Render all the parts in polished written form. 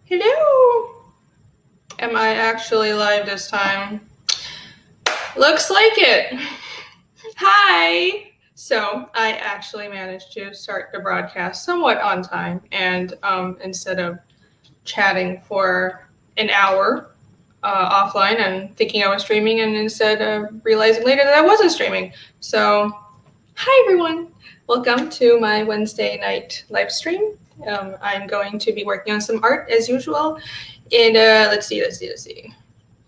Hello. Am I actually live this time? Looks like it. Hi. So I actually managed to start the broadcast somewhat on time, and instead of chatting for an hour offline and thinking I was streaming, and instead realizing later that I wasn't streaming. So, hi everyone. Welcome to my Wednesday night live stream. I'm going to be working on some art as usual. And let's see.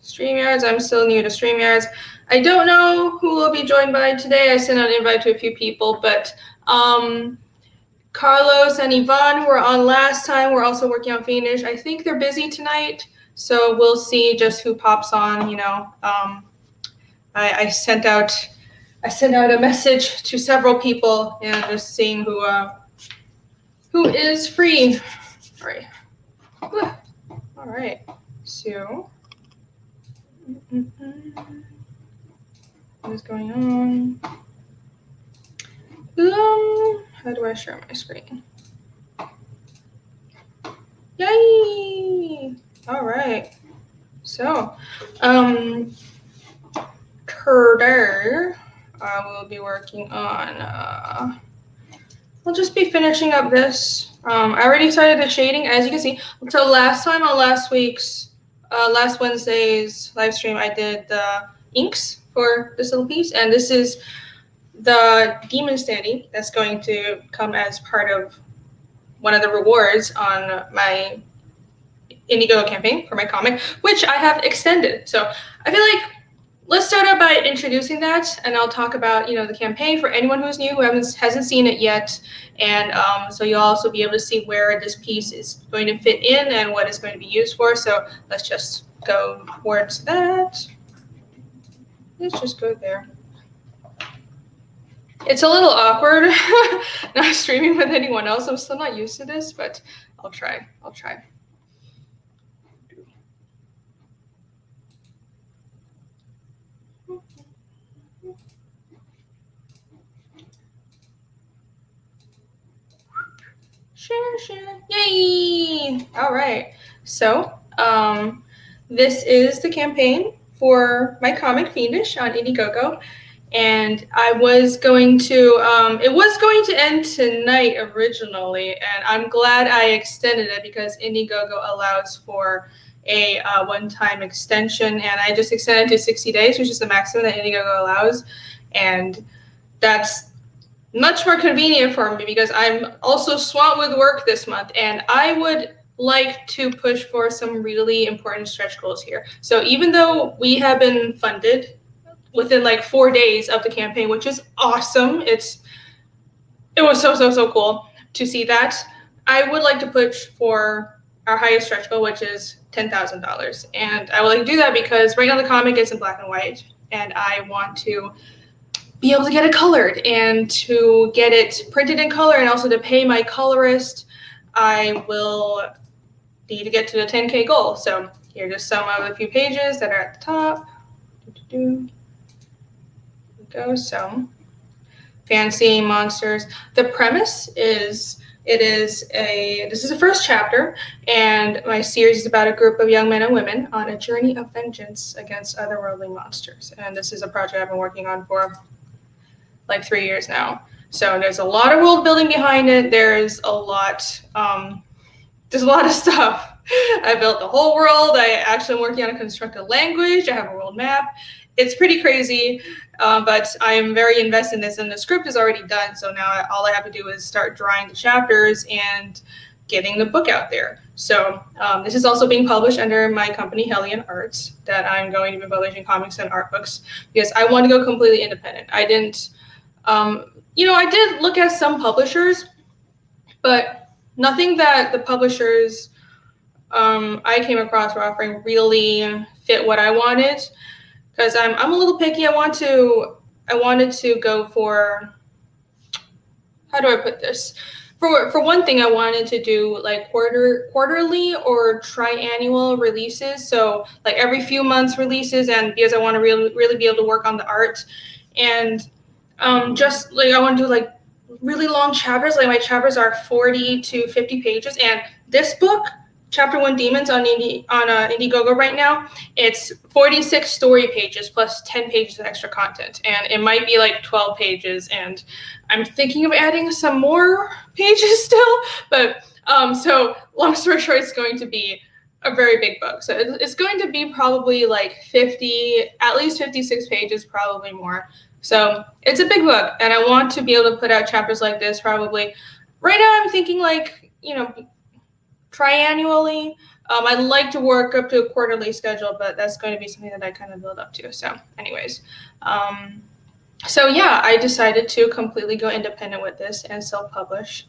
StreamYards. I'm still new to StreamYards. I don't know who will be joined by today. I sent out an invite to a few people, but Carlos and Yvonne, who were on last time, were also working on Fiendish. I think they're busy tonight, so we'll see just who pops on. You know, I sent out a message to several people and just seeing who is free. All right. All right. So. What is going on? How do I share my screen? Yay! All right. So, today I will be working on. I'll just be finishing up this. I already started the shading, as you can see. So last time on last Wednesday's live stream, I did the inks for this little piece, and this is the demon standee that's going to come as part of one of the rewards on my Indiegogo campaign for my comic, which I have extended. So I feel like let's start out by introducing that, and I'll talk about the campaign for anyone who's new who hasn't seen it yet, and so you'll also be able to see where this piece is going to fit in and what it's going to be used for. So let's just go towards that. Let's just go there. It's a little awkward not streaming with anyone else. I'm still not used to this, but I'll try. Share. Yay! All right. So this is the campaign for my comic Fiendish on Indiegogo. And I was going to, it was going to end tonight originally, and I'm glad I extended it because Indiegogo allows for a one-time extension, and I just extended to 60 days, which is the maximum that Indiegogo allows. And that's much more convenient for me because I'm also swamped with work this month, and I would like to push for some really important stretch goals here. So even though we have been funded within like 4 days of the campaign, which is awesome. It was so cool to see that. I would like to push for our highest stretch goal, which is $10,000. And I would like to do that because right now the comic is in black and white, and I want to be able to get it colored and to get it printed in color, and also to pay my colorist. I will need to get to the 10K goal. So here are just some of the few pages that are at the top. Go. So fancy monsters. The premise is this is the first chapter, and my series is about a group of young men and women on a journey of vengeance against otherworldly monsters. And this is a project I've been working on for like 3 years now. So there's a lot of world building behind it. There's a lot of stuff. I built the whole world. I actually am working on a constructed language. I have a world map. It's pretty crazy, but I am very invested in this, and the script is already done. So now all I have to do is start drawing the chapters and getting the book out there. So this is also being published under my company, HELLION Arts, that I'm going to be publishing comics and art books because I want to go completely independent. I didn't, I did look at some publishers, but nothing that the publishers I came across were offering really fit what I wanted. Because I'm a little picky. I wanted to go for, how do I put this? For one thing, I wanted to do like quarterly or triannual releases. So like every few months releases, and because I want to really be able to work on the art, and just like I want to do like really long chapters. Like my chapters are 40 to 50 pages, and this book, Chapter 1 Demons on Indiegogo right now, it's 46 story pages plus 10 pages of extra content, and it might be like 12 pages, and I'm thinking of adding some more pages still, but so long story short, it's going to be a very big book. So it's going to be probably like 50, at least 56 pages, probably more. So it's a big book, and I want to be able to put out chapters like this probably. Right now I'm thinking like, you know, triannually. I'd like to work up to a quarterly schedule, but that's going to be something that I kind of build up to. So anyways, so yeah, I decided to completely go independent with this and self-publish.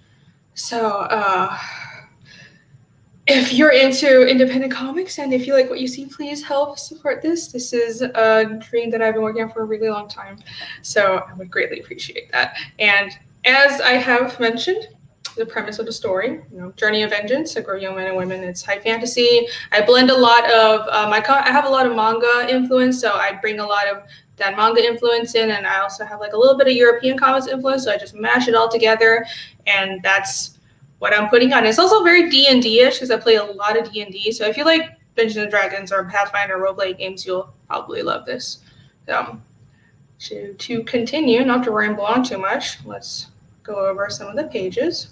So if you're into independent comics and if you like what you see, please help support this. This is a dream that I've been working on for a really long time. So I would greatly appreciate that. And as I have mentioned, the premise of the story, you know, journey of vengeance, a group of young men and women. It's high fantasy. I blend a lot of I have a lot of manga influence, so I bring a lot of that manga influence in, and I also have like a little bit of European comics influence, so I just mash it all together, and that's what I'm putting on. It's also very D&D-ish because I play a lot of D&D, so if you like Dungeons and Dragons or Pathfinder roleplay games, you'll probably love this. So to continue, not to ramble on too much, let's go over some of the pages.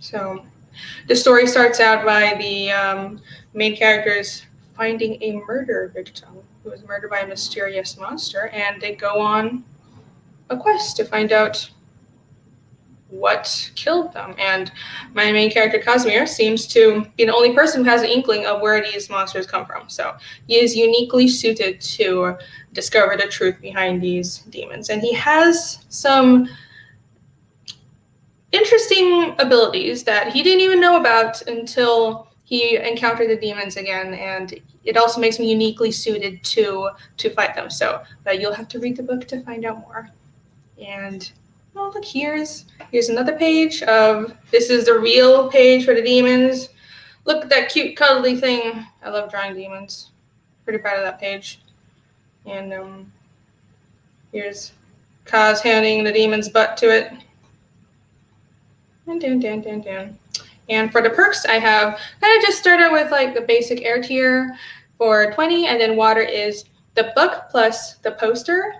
So the story starts out by the main characters finding a murder victim who was murdered by a mysterious monster, and they go on a quest to find out what killed them. And my main character, Casimir, seems to be the only person who has an inkling of where these monsters come from. So he is uniquely suited to discover the truth behind these demons. And he has some interesting abilities that he didn't even know about until he encountered the demons again, and it also makes him uniquely suited to fight them. So you'll have to read the book to find out more. And oh, look, here's another page of, this is the real page for the demons. Look at that cute cuddly thing. I love drawing demons. Pretty proud of that page. And here's Kaz handing the demon's butt to it. And for the perks, I have kind of just started with like the basic air tier for 20, and then water is the book plus the poster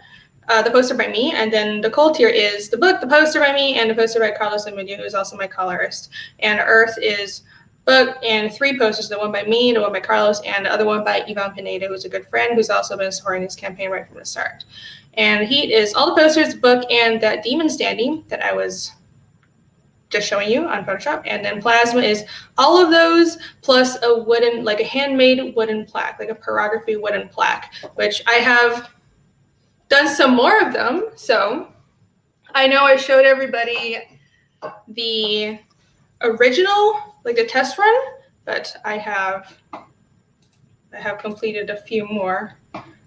by me, and then the cold tier is the book, the poster by me, and the poster by Carlos Amedio, who is also my colorist. And earth is book and 3 posters, the one by me, the one by Carlos, and the other one by Ivan Pineda, who's a good friend who's also been supporting this campaign right from the start. And heat is all the posters, book, and that demon standee that I was just showing you on Photoshop. And then plasma is all of those plus a wooden, like a handmade wooden plaque, like a pyrography wooden plaque, which I have done some more of them. So I know I showed everybody the original, like the test run, but I have completed a few more.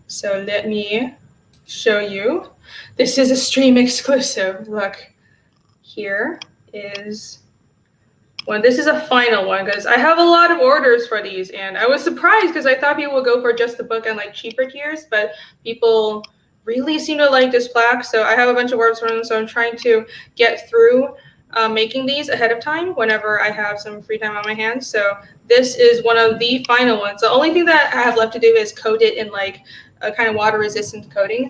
So let me show you. This is a stream exclusive. Look, here is one. This is a final one because I have a lot of orders for these, and I was surprised because I thought people would go for just the book and like cheaper tiers, but people really seem to like this plaque. So I have a bunch of orders for them, so I'm trying to get through making these ahead of time whenever I have some free time on my hands. So this is one of the final ones. The only thing that I have left to do is coat it in like a kind of water resistant coating.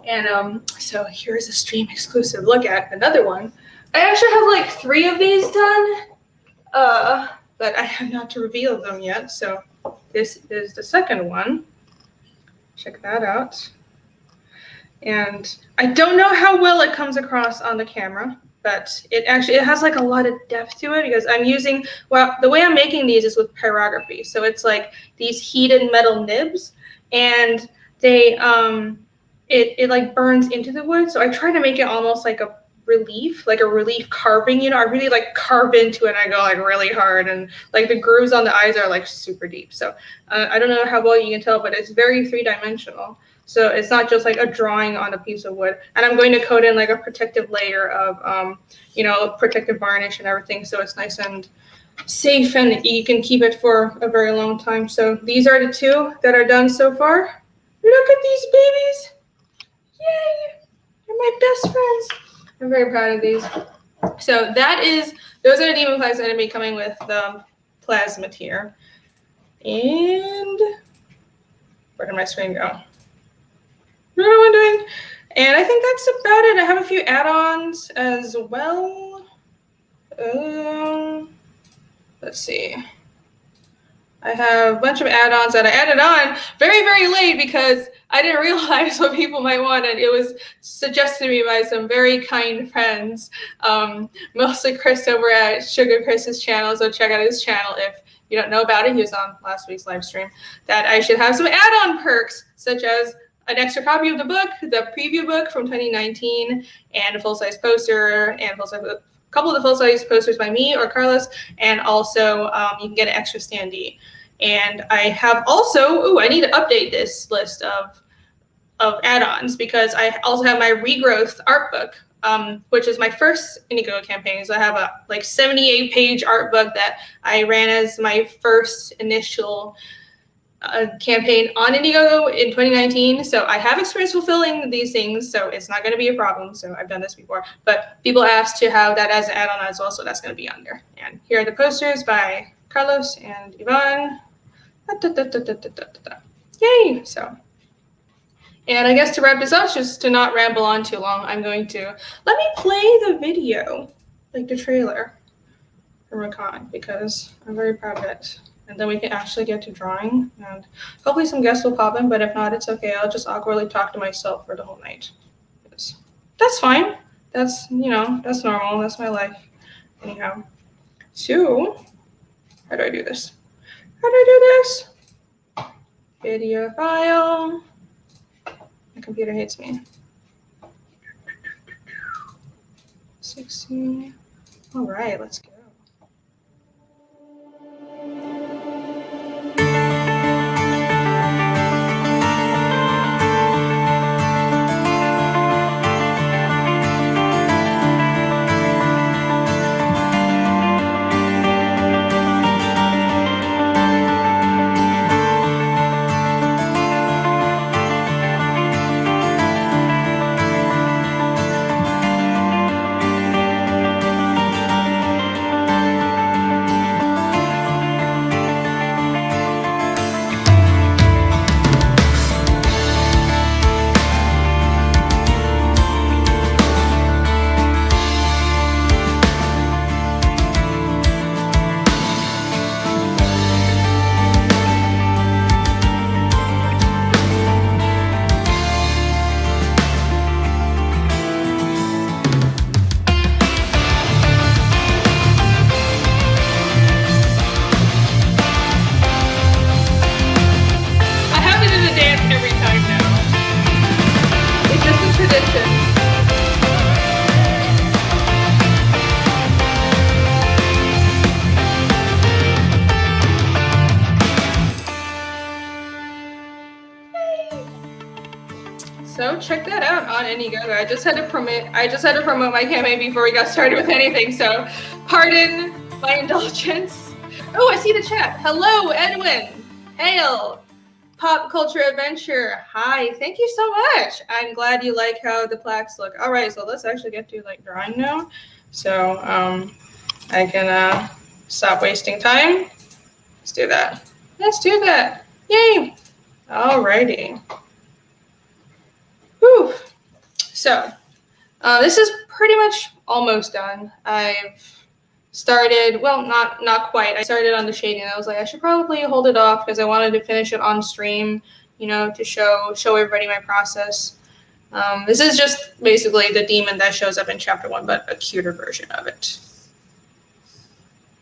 And so here's a stream exclusive look at another one. I actually have like 3 of these done, but I have not to reveal them yet. So this is the second one. Check that out. And I don't know how well it comes across on the camera, but it has like a lot of depth to it because I'm using, well, the way I'm making these is with pyrography. So it's like these heated metal nibs, and they it like burns into the wood. So I try to make it almost like a relief carving, you know. I really like carve into it, and I go like really hard, and like the grooves on the eyes are like super deep. So I don't know how well you can tell, but it's very 3-dimensional. So it's not just like a drawing on a piece of wood. And I'm going to coat in like a protective layer of, you know, protective varnish and everything. So it's nice and safe, and you can keep it for a very long time. So these are the 2 that are done so far. Look at these babies. Yay. They're my best friends. I'm very proud of these. So those are the demon flags that are going to be coming with the plasma tier. And where did my screen go? What am I doing? And I think that's about it. I have a few add-ons as well. Let's see. I have a bunch of add-ons that I added on very, very late because I didn't realize what people might want, and it was suggested to me by some very kind friends, mostly Chris over at Sugar Chris's channel, so check out his channel if you don't know about it. He was on last week's live stream. That I should have some add-on perks, such as an extra copy of the book, the preview book from 2019, and a full-size poster, and a couple of the full-size posters by me or Carlos, and also you can get an extra standee. And I have also, I need to update this list of add-ons because I also have my regrowth art book, which is my first Indiegogo campaign. So I have a 78-page art book that I ran as my first initial campaign on Indiegogo in 2019. So I have experience fulfilling these things, so it's not going to be a problem. So I've done this before, but people asked to have that as an add-on as well, so that's going to be on there. And here are the posters by Carlos and Yvonne. Yay! So, and I guess to wrap this up, just to not ramble on too long, I'm going to let me play the video, like the trailer from Recon, because I'm very proud of it. And then we can actually get to drawing, and hopefully some guests will pop in, but if not, it's okay. I'll just awkwardly talk to myself for the whole night. That's fine. That's, that's normal. That's my life. Anyhow, so how do I do this? Video file. My computer hates me. 60. All right, let's go. So check that out on Indiegogo. I just had to promote my campaign before we got started with anything. So pardon my indulgence. Oh, I see the chat. Hello, Edwin. Hail. Pop Culture Adventure. Hi. Thank you so much. I'm glad you like how the plaques look. All right, so let's actually get to drawing now. So I can stop wasting time. Let's do that. Yay. Alrighty. Whew. So this is pretty much almost done. I've started, well, not quite. I started on the shading. I was like, I should probably hold it off because I wanted to finish it on stream, to show everybody my process. This is just basically the demon that shows up in chapter 1, but a cuter version of it.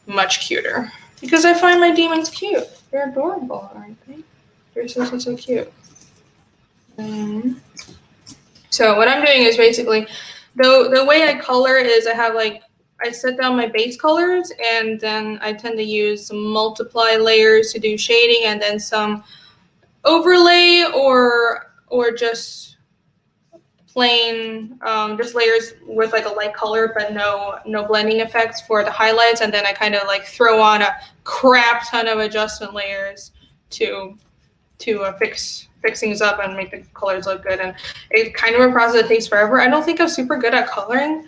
Much cuter. Because I find my demons cute. They're adorable, aren't they? They're so cute. So what I'm doing is basically, the way I color is I set down my base colors, and then I tend to use some multiply layers to do shading, and then some overlay or just plain just layers with a light color but no blending effects for the highlights, and then I kind of throw on a crap ton of adjustment layers to fix things up and make the colors look good. And it's kind of a process that takes forever. I don't think I'm super good at coloring.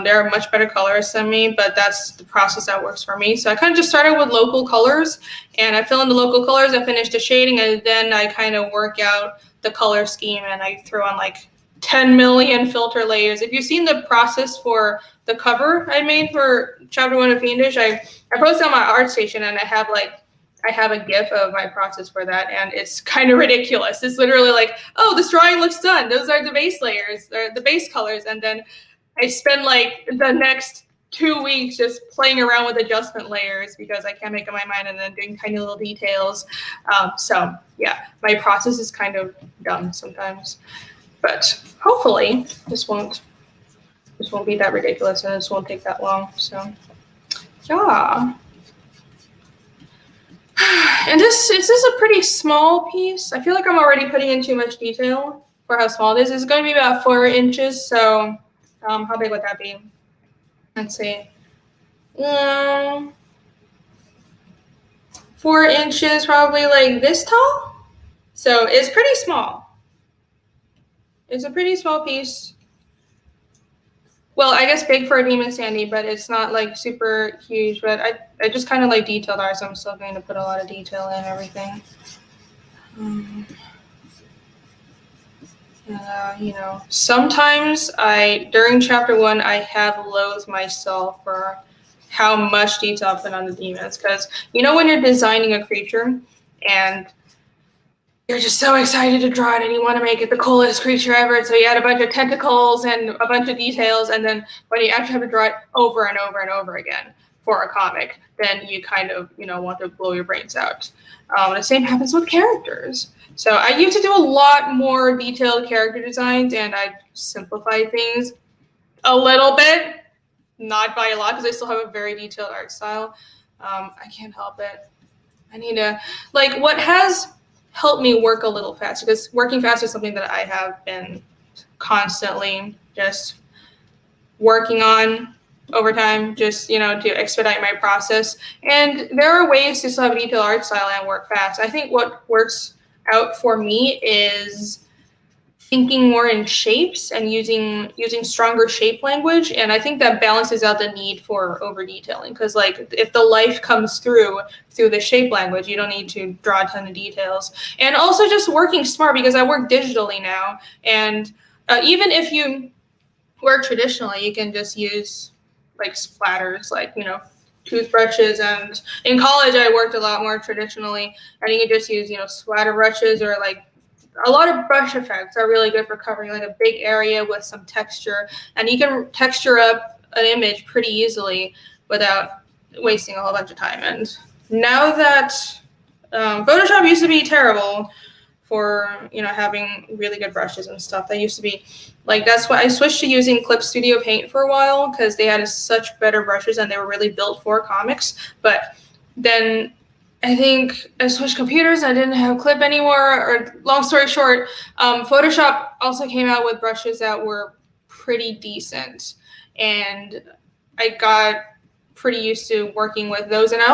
They're much better colorists than me, but that's the process that works for me. So I kind of just started with local colors, and I fill in the local colors, I finish the shading, and then I kind of work out the color scheme, and I throw on like 10 million filter layers. If you've seen the process for the cover I made for chapter 1 of Fiendish, I posted on my ArtStation, and I have a GIF of my process for that, and it's kind of ridiculous. It's literally like, oh, this drawing looks done. Those are the base layers, or the base colors, and then I spend like the next 2 weeks just playing around with adjustment layers because I can't make up my mind, and then doing tiny little details. So yeah, my process is kind of dumb sometimes, but hopefully this won't be that ridiculous, and this won't take that long. So yeah. And this is a pretty small piece. I feel like I'm already putting in too much detail for how small it is. It's going to be about 4 inches. So how big would that be? Let's see. 4 inches, probably like this tall. So it's pretty small. It's a pretty small piece. Well, I guess big for a demon standee, but it's not like super huge. But I just kind of like detailed art, so I'm still going to put a lot of detail in everything. You know, sometimes during chapter 1, I have loathed myself for how much detail I put on the demons. Because, you know, when you're designing a creature and you're just so excited to draw it and you want to make it the coolest creature ever. So you add a bunch of tentacles and a bunch of details. And then when you actually have to draw it over and over and over again for a comic, then you kind of, you know, want to blow your brains out. The same happens with characters. So I used to do a lot more detailed character designs, and I simplify things a little bit, not by a lot, because I still have a very detailed art style. I can't help it. I need to, like, what has help me work a little faster, because working fast is something that I have been constantly just working on over time, just, you know, to expedite my process. And there are ways to still have a detailed art style and work fast. I think what works out for me is thinking more in shapes and using stronger shape language, and I think that balances out the need for over detailing, because like if the life comes through the shape language, you don't need to draw a ton of details. And also just working smart, because I work digitally now, and even if you work traditionally, you can just use like splatters, like, you know, toothbrushes. And in college I worked a lot more traditionally, and you can just use, you know, splatter brushes, or like a lot of brush effects are really good for covering like a big area with some texture, and you can texture up an image pretty easily without wasting a whole bunch of time. And now that Photoshop used to be terrible for, you know, having really good brushes and stuff. That used to be like, that's why I switched to using Clip Studio Paint for a while, because they had such better brushes and they were really built for comics. But then I think I switched computers, I didn't have Clip anymore, or long story short, Photoshop also came out with brushes that were pretty decent, and I got pretty used to working with those. And I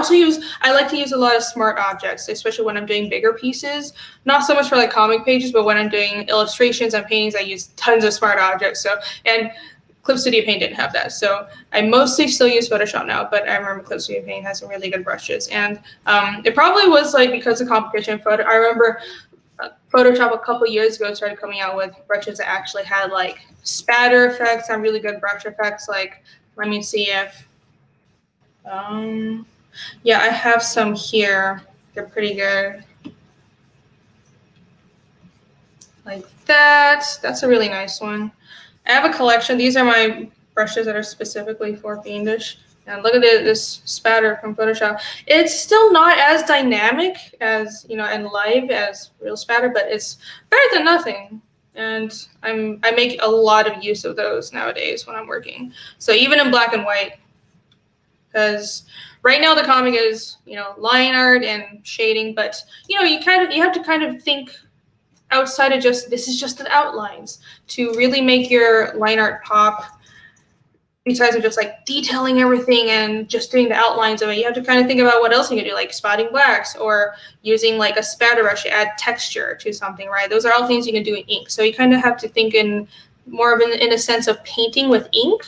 like to use a lot of smart objects, especially when I'm doing bigger pieces, not so much for like comic pages, but when I'm doing illustrations and paintings, I use tons of smart objects. So, and Clip Studio Paint didn't have that. So I mostly still use Photoshop now, but I remember Clip Studio Paint has some really good brushes. And it probably was like because of competition. I remember Photoshop a couple years ago started coming out with brushes that actually had like spatter effects and really good brush effects. Like, let me see if, yeah, I have some here. They're pretty good. Like that. That's a really nice one. I have a collection. These are my brushes that are specifically for Fiendish. And look at this spatter from Photoshop. It's still not as dynamic as, you know, and live as real spatter, but it's better than nothing. And I make a lot of use of those nowadays when I'm working. So even in black and white, because right now the comic is, you know, line art and shading, but you know, you have to kind of think outside of just, this is just the outlines, to really make your line art pop. Besides of just like detailing everything and just doing the outlines of it, you have to kind of think about what else you can do, like spotting blacks or using like a spatter brush to add texture to something, right? Those are all things you can do in ink. So you kind of have to think in more of in a sense of painting with ink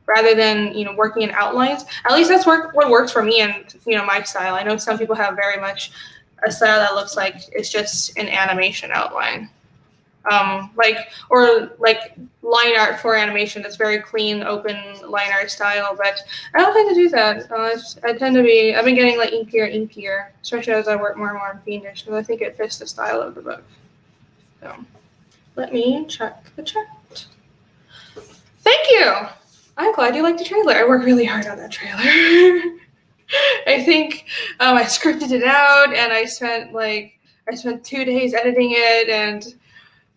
rather than, you know, working in outlines. At least that's what works for me and, you know, my style. I know some people have very much a style that looks like it's just an animation outline. Or line art for animation that's very clean, open line art style, but I don't tend to do that. I've been getting like inkier, especially as I work more and more on Fiendish, because I think it fits the style of the book. So, let me check the chat. Thank you! I'm glad you liked the trailer. I worked really hard on that trailer. I think I scripted it out, and I spent 2 days editing it, and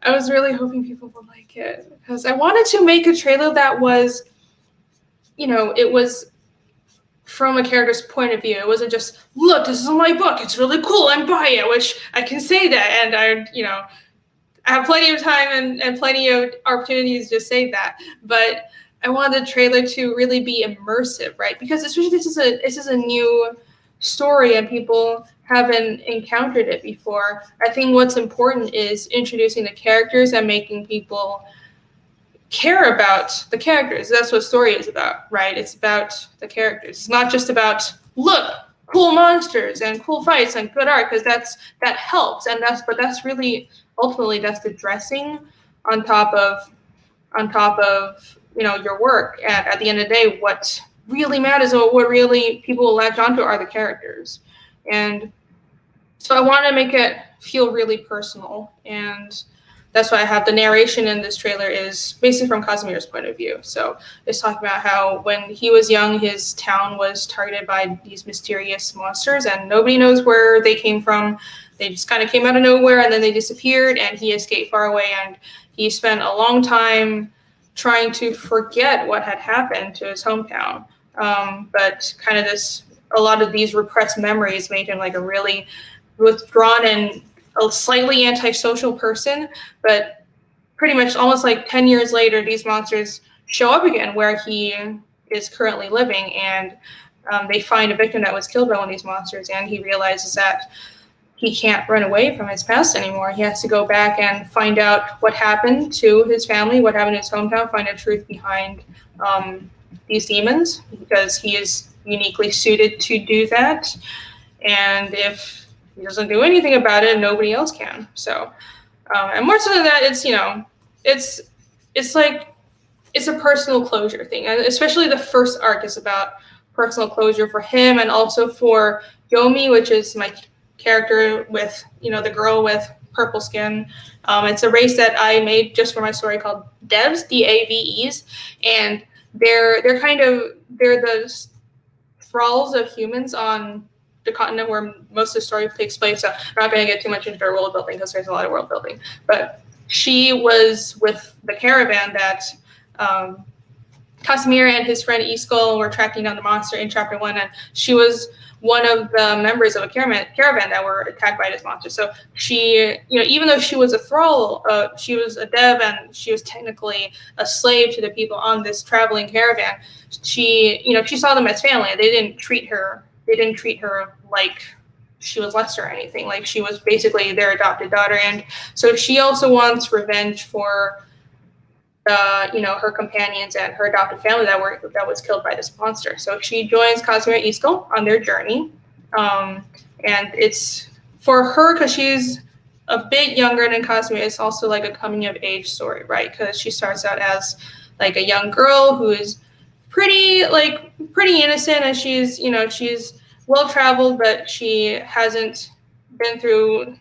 I was really hoping people would like it, because I wanted to make a trailer that was, you know, it was from a character's point of view. It wasn't just, look, this is my book, it's really cool, I'm buying it, which I can say that, and I have plenty of time and plenty of opportunities to say that, but I wanted the trailer to really be immersive, right? Because especially this is a new story and people haven't encountered it before. I think what's important is introducing the characters and making people care about the characters. That's what story is about, right? It's about the characters. It's not just about, look, cool monsters and cool fights and good art, because that helps, and that's really ultimately that's the dressing on top of your work. And at the end of the day, what really matters or what really people will latch onto are the characters. And so I want to make it feel really personal, and that's why I have the narration in this trailer is basically from Casimir's point of view. So it's talking about how when he was young, his town was targeted by these mysterious monsters, and nobody knows where they came from. They just kind of came out of nowhere, and then they disappeared, and he escaped far away, and he spent a long time trying to forget what had happened to his hometown. But kind of a lot of these repressed memories made him like a really withdrawn and a slightly antisocial person. But pretty much almost like 10 years later, these monsters show up again where he is currently living, and they find a victim that was killed by one of these monsters, and he realizes that he can't run away from his past anymore. He has to go back and find out what happened to his family, what happened in his hometown, find the truth behind these demons, because he is uniquely suited to do that. And if he doesn't do anything about it, nobody else can. So, and more so than that, it's a personal closure thing. And especially the first arc is about personal closure for him, and also for Yomi, which is my character with, the girl with purple skin. It's a race that I made just for my story called Devs, Daves, and they're the thralls of humans on the continent where most of the story takes place. So I'm not going to get too much into their world building because there's a lot of world building. But she was with the caravan that Casimir and his friend Iskol were tracking down the monster in chapter 1, and she was one of the members of a caravan that were attacked by this monster. So she, even though she was a thrall, she was a dev, and she was technically a slave to the people on this traveling caravan. She saw them as family. They didn't treat her like she was less or anything. Like, she was basically their adopted daughter, and so she also wants revenge for her companions and her adopted family that was killed by this monster. So she joins Casimir and Iskol on their journey, and it's for her because she's a bit younger than Casimir. It's also like a coming of age story, right? Because she starts out as like a young girl who is pretty innocent, and she's well traveled, but she hasn't been through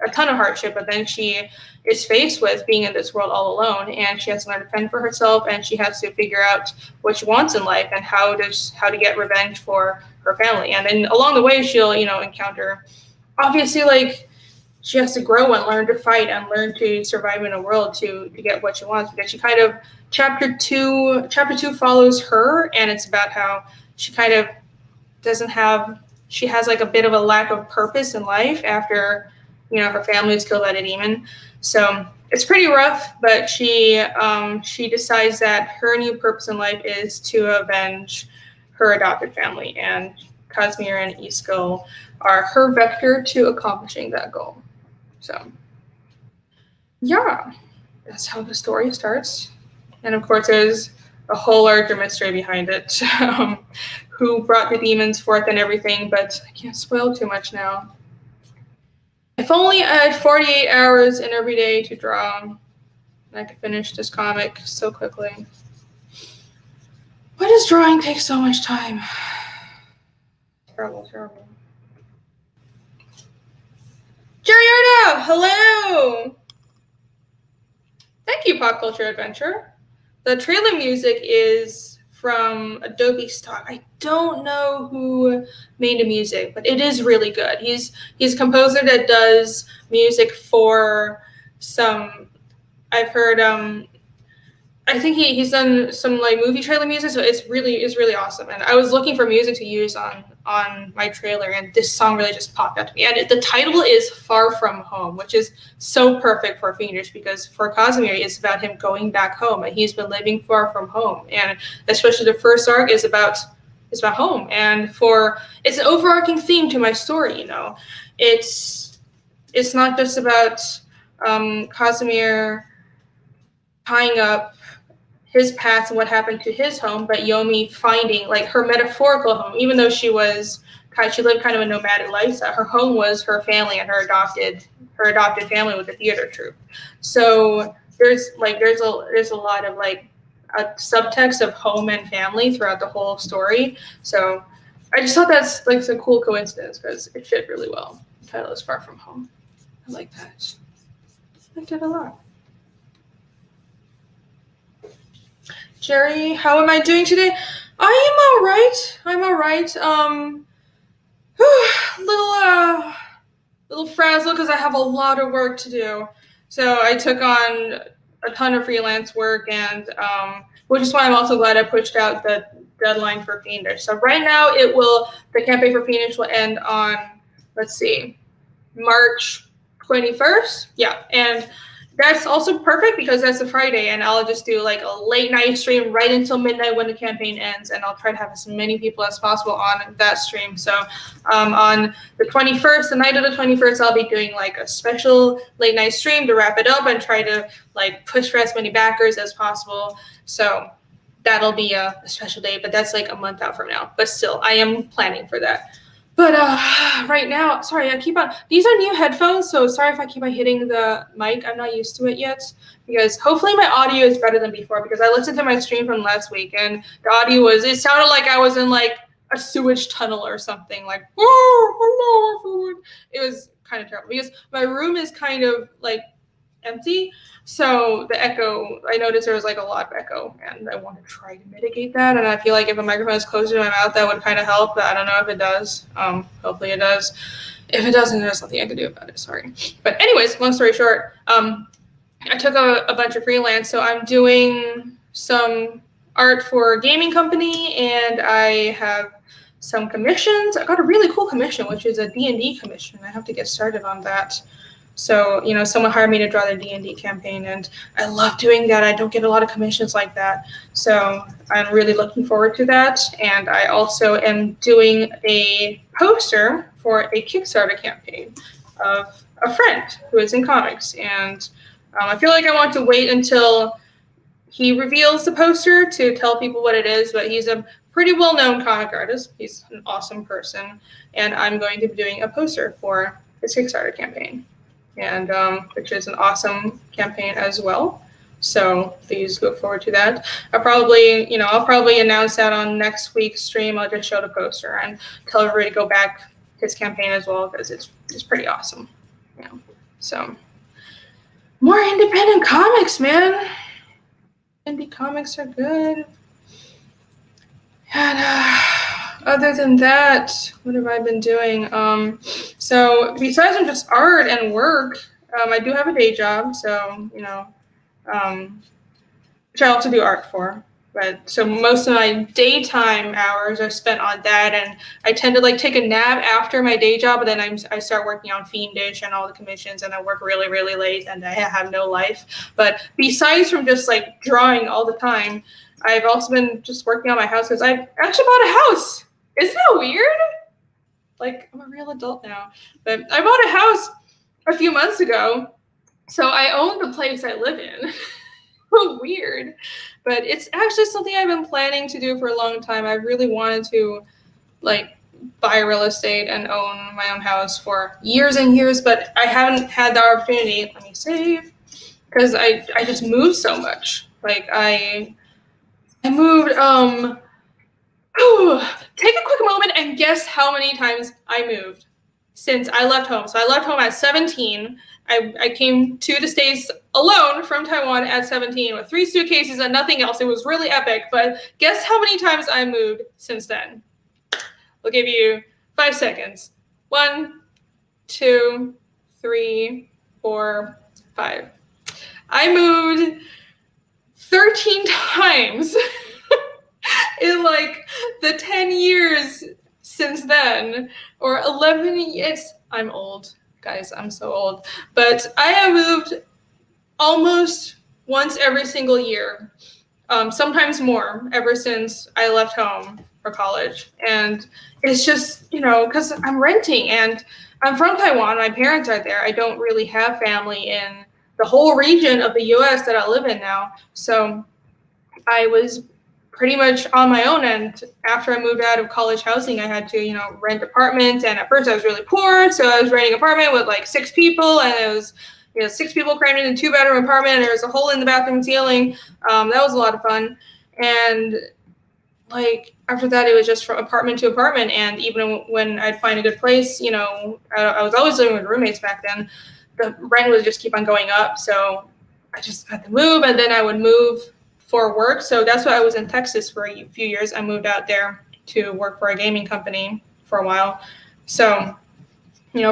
a ton of hardship. But then she is faced with being in this world all alone, and she has to learn to fend for herself, and she has to figure out what she wants in life and how to get revenge for her family. And then along the way, she'll encounter, obviously, like, she has to grow and learn to fight and learn to survive in a world to get what she wants, because she kind of chapter two follows her, and it's about how she kind of she has like a bit of a lack of purpose in life after her family is killed by a demon. So it's pretty rough, but she decides that her new purpose in life is to avenge her adopted family, and Casimir and Iskol are her vector to accomplishing that goal. So yeah, that's how the story starts. And of course, there's a whole larger mystery behind it, who brought the demons forth and everything, but I can't spoil too much now. If only I had 48 hours in every day to draw, and I could finish this comic so quickly. Why does drawing take so much time? Terrible, terrible. Jerry Ardo, hello! Thank you, Pop Culture Adventure. The trailer music is from Adobe Stock. I don't know who made the music, but it is really good. He's a composer that does music for some, I've heard, I think he's done some like movie trailer music, so it's really awesome. And I was looking for music to use on my trailer, and this song really just popped out to me. And the title is Far From Home, which is so perfect for Fiendish, because for Casimir, it's about him going back home, and he's been living far from home. And especially the first arc is about home. And it's an overarching theme to my story, you know. It's not just about Casimir tying up his past and what happened to his home, but Yomi finding like her metaphorical home, even though she lived kind of a nomadic lifestyle. Her home was her family and her adopted family with the theater troupe. So there's a lot of like a subtext of home and family throughout the whole story. So I just thought that's like a cool coincidence, because it fit really well. The title is Far From Home. I like that. I liked it a lot. Jerry, how am I doing today? I'm all right. Little frazzled because I have a lot of work to do. So I took on a ton of freelance work, and which is why I'm also glad I pushed out the deadline for Fiendish. So right now the campaign for Fiendish will end on, let's see, March 21st. Yeah, and that's also perfect because that's a Friday, and I'll just do like a late night stream right until midnight when the campaign ends, and I'll try to have as many people as possible on that stream. So on the 21st, the night of the 21st, I'll be doing like a special late night stream to wrap it up and try to like push for as many backers as possible. So that'll be a special day, but that's like a month out from now. But still, I am planning for that. But right now, sorry, these are new headphones, so sorry if I keep on hitting the mic. I'm not used to it yet, because hopefully my audio is better than before, because I listened to my stream from last week, and the audio it sounded like I was in like a sewage tunnel or something, like, oh, hello. It was kind of terrible, because my room is kind of like empty, so the echo, I noticed there was like a lot of echo, and I want to try to mitigate that. And I feel like if a microphone is closer to my mouth, that would kind of help, but I don't know if it does. Hopefully it does. If it doesn't, there's nothing I can do about it, sorry. But anyways, long story short, I took a bunch of freelance, so I'm doing some art for a gaming company, and I have some commissions. I got a really cool commission, which is a D&D commission. I have to get started on that. So, you know, someone hired me to draw their D&D campaign, and I love doing that. I don't get a lot of commissions like that. So I'm really looking forward to that. And I also am doing a poster for a Kickstarter campaign of a friend who is in comics. And I feel like I want to wait until he reveals the poster to tell people what it is, but he's a pretty well-known comic artist. He's an awesome person. And I'm going to be doing a poster for his Kickstarter campaign, and which is an awesome campaign as well. So please look forward to that. I'll probably announce that on next week's stream. I'll just show the poster and tell everybody to go back his campaign as well, because it's pretty awesome. You know, so more independent comics, man. Indie comics are good. And other than that, what have I been doing? So besides just art and work, I do have a day job. So, you know, which I also do art for. But so most of my daytime hours are spent on that, and I tend to like take a nap after my day job, and then I start working on Fiendish and all the commissions, and I work really, really late, and I have no life. But besides from just like drawing all the time, I've also been just working on my house, because I've actually bought a house. Isn't that weird? Like, I'm a real adult now. But I bought a house a few months ago, so I own the place I live in. weird, but it's actually something I've been planning to do for a long time. I really wanted to like buy real estate and own my own house for years and years, but I haven't had the opportunity. Let me save, because I just moved so much. Like I moved. Take a quick moment and guess how many times I moved since I left home. So I left home at 17. I came to the States alone from Taiwan at 17 with 3 suitcases and nothing else. It was really epic. But guess how many times I moved since then? I'll give you 5 seconds. 1, 2, 3, 4, 5. I moved 13 times in like the 10 years since then, or 11 years. I'm old, guys. I'm so old. But I have moved almost once every single year, sometimes more, ever since I left home for college. And it's just, because I'm renting and I'm from Taiwan. My parents are there. I don't really have family in the whole region of the US that I live in now. So I was pretty much on my own. And after I moved out of college housing, I had to, rent apartments. And at first I was really poor. So I was renting an apartment with like 6 people, and it was, 6 people crammed in a 2-bedroom apartment, and there was a hole in the bathroom ceiling. That was a lot of fun. And like after that, it was just from apartment to apartment. And even when I'd find a good place, I was always living with roommates back then. The rent would just keep on going up. So I just had to move, and then I would move for work. So that's why I was in Texas for a few years. I moved out there to work for a gaming company for a while. So,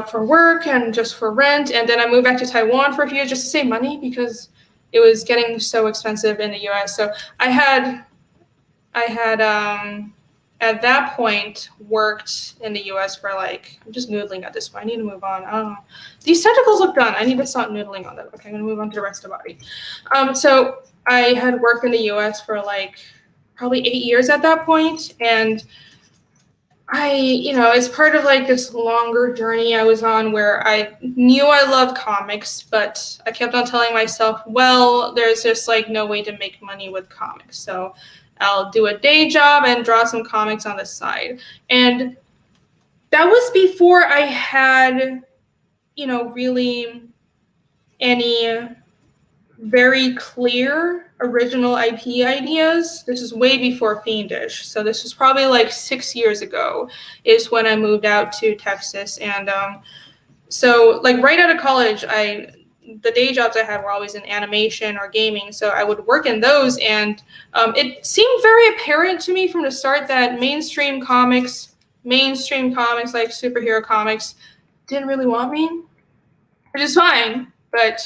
for work and just for rent. And then I moved back to Taiwan for a few years just to save money because it was getting so expensive in the US. So I had at that point worked in the US for I'm just noodling at this point. I need to move on. I don't know. These tentacles look done. I need to stop noodling on them. Okay, I'm gonna move on to the rest of the body. So I had worked in the US for probably 8 years at that point. And it's part of this longer journey I was on where I knew I loved comics, but I kept on telling myself, well, there's just no way to make money with comics. So I'll do a day job and draw some comics on the side. And that was before I had, really any very clear original IP ideas. This is way before Fiendish. So this was probably 6 years ago is when I moved out to Texas. And so right out of college, the day jobs I had were always in animation or gaming. So I would work in those. And it seemed very apparent to me from the start that mainstream comics like superhero comics didn't really want me, which is fine. But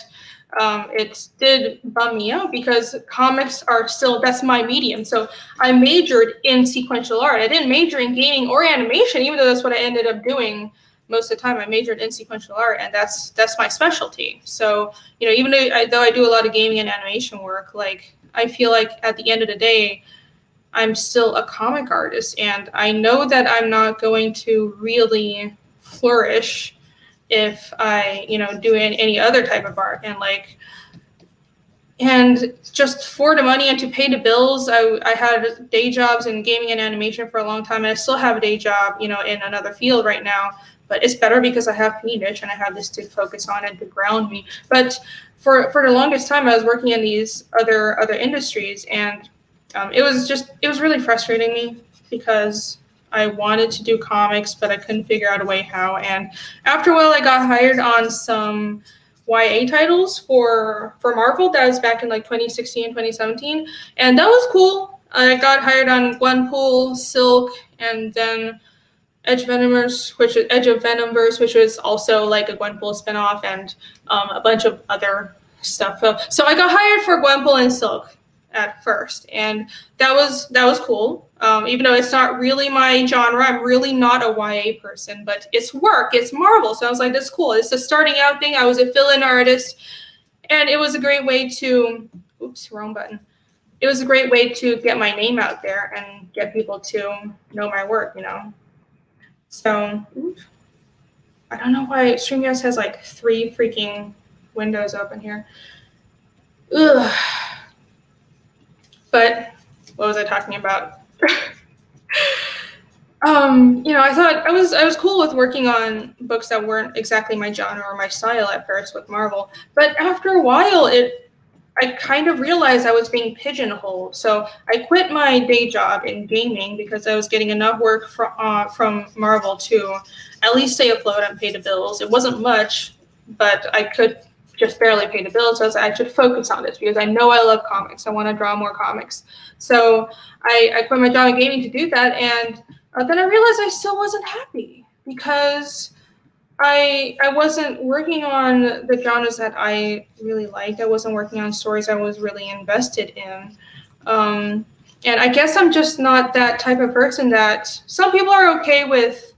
it did bum me out because comics are still, that's my medium. So I majored in sequential art. I didn't major in gaming or animation, even though that's what I ended up doing most of the time. I majored in sequential art, and that's my specialty. So, even though I do a lot of gaming and animation work, I feel like at the end of the day, I'm still a comic artist, and I know that I'm not going to really flourish if I, do any other type of art. And just for the money and to pay the bills, I had day jobs in gaming and animation for a long time, and I still have a day job, in another field right now. But it's better because I have Fiendish and I have this to focus on and to ground me. But for the longest time, I was working in these other industries, and it was really frustrating me because I wanted to do comics, but I couldn't figure out a way how. And after a while, I got hired on some YA titles for Marvel. That was back in 2016, 2017. And that was cool. I got hired on Gwenpool, Silk, and then Edge of Venomverse, which was also a Gwenpool spinoff, and a bunch of other stuff. So I got hired for Gwenpool and Silk at first, and that was cool. Even though it's not really my genre, I'm really not a YA person, but it's work, it's Marvel, so I was like, that's cool. It's a starting out thing. I was a fill-in artist, and it was a great way to, oops, wrong button. It was a great way to get my name out there and get people to know my work, So, I don't know why StreamYard has 3 freaking windows open here. Ugh. But what was I talking about? I thought I was cool with working on books that weren't exactly my genre or my style at first with Marvel, but after a while, I kind of realized I was being pigeonholed. So I quit my day job in gaming because I was getting enough work from Marvel to at least stay afloat and pay the bills. It wasn't much, but I could just barely pay the bills. So I was like, I should focus on this because I know I love comics. I want to draw more comics. So I quit my job in gaming to do that, and then I realized I still wasn't happy because I wasn't working on the genres that I really liked. I wasn't working on stories I was really invested in. And I guess I'm just not that type of person that some people are okay with,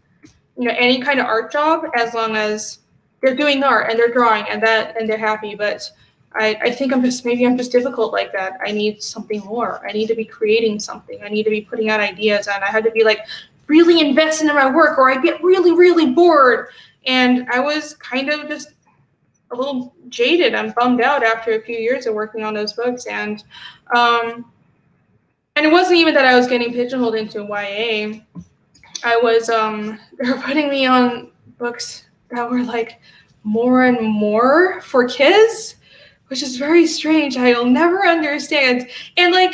any kind of art job as long as they're doing art and they're drawing and they're happy. But I think I'm just difficult like that. I need something more. I need to be creating something. I need to be putting out ideas, and I had to be like really invested in my work, or I get really, really bored. And I was kind of just a little jaded and bummed out after a few years of working on those books. And it wasn't even that I was getting pigeonholed into YA. I was they were putting me on books that were like more and more for kids, which is very strange. I'll never understand. And like,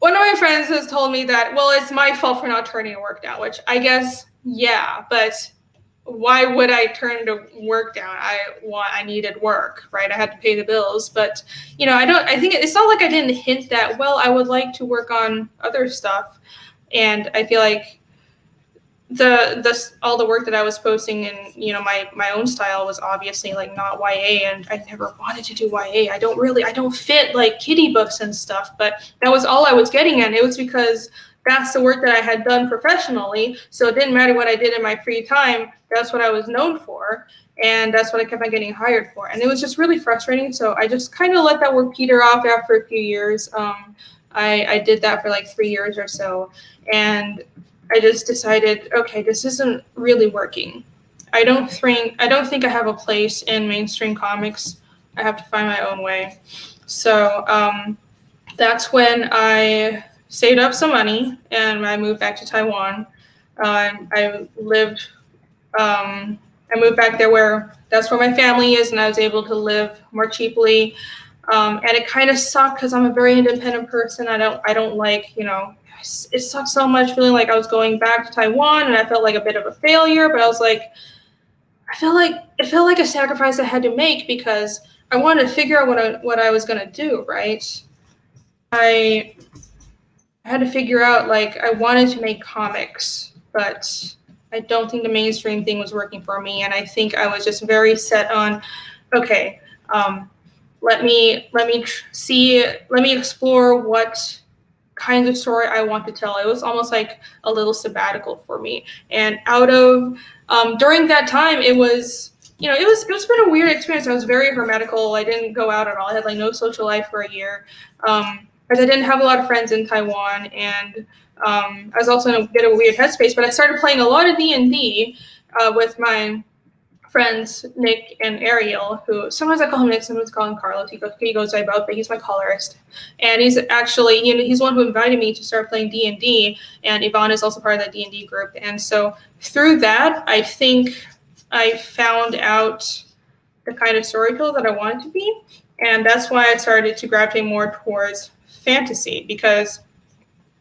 one of my friends has told me that, well, it's my fault for not turning to work down, which I guess, yeah, but why would I turn to work down? I needed work, right? I had to pay the bills, but I think it's not like I didn't hint that, well, I would like to work on other stuff. And I feel like all the work that I was posting in, my own style was obviously like not YA, and I never wanted to do YA. I don't fit like kiddie books and stuff, but that was all I was getting at. It was because that's the work that I had done professionally, so it didn't matter what I did in my free time. That's what I was known for, and that's what I kept on getting hired for. And it was just really frustrating, so I just kind of let that work peter off after a few years. I did that for like 3 years or so, and I just decided, okay, this isn't really working. I don't think I have a place in mainstream comics. I have to find my own way. So that's when I saved up some money and I moved back to Taiwan. I moved back there that's where my family is, and I was able to live more cheaply. And it kind of sucked because I'm a very independent person. I don't like, it sucked so much feeling like I was going back to Taiwan, and I felt like a bit of a failure, but I was like, it felt like a sacrifice I had to make because I wanted to figure out what I was going to do, right? I had to figure out, like, I wanted to make comics, but I don't think the mainstream thing was working for me, and I think I was just very set on, okay, let me explore what kinds of story I want to tell. It was almost like a little sabbatical for me. And during that time, it's been a weird experience. I was very hermetical. I didn't go out at all. I had like no social life for a year. Because I didn't have a lot of friends in Taiwan, and I was also in a bit of a weird headspace, but I started playing a lot of D&D with my friends Nick and Ariel, who sometimes I call him Nick, sometimes I call him Carlos. He goes by both, but he's my colorist, and he's actually he's the one who invited me to start playing D&D, and Yvonne is also part of that D&D group. And so through that, I think I found out the kind of storyteller that I wanted to be, and that's why I started to gravitate more towards fantasy, because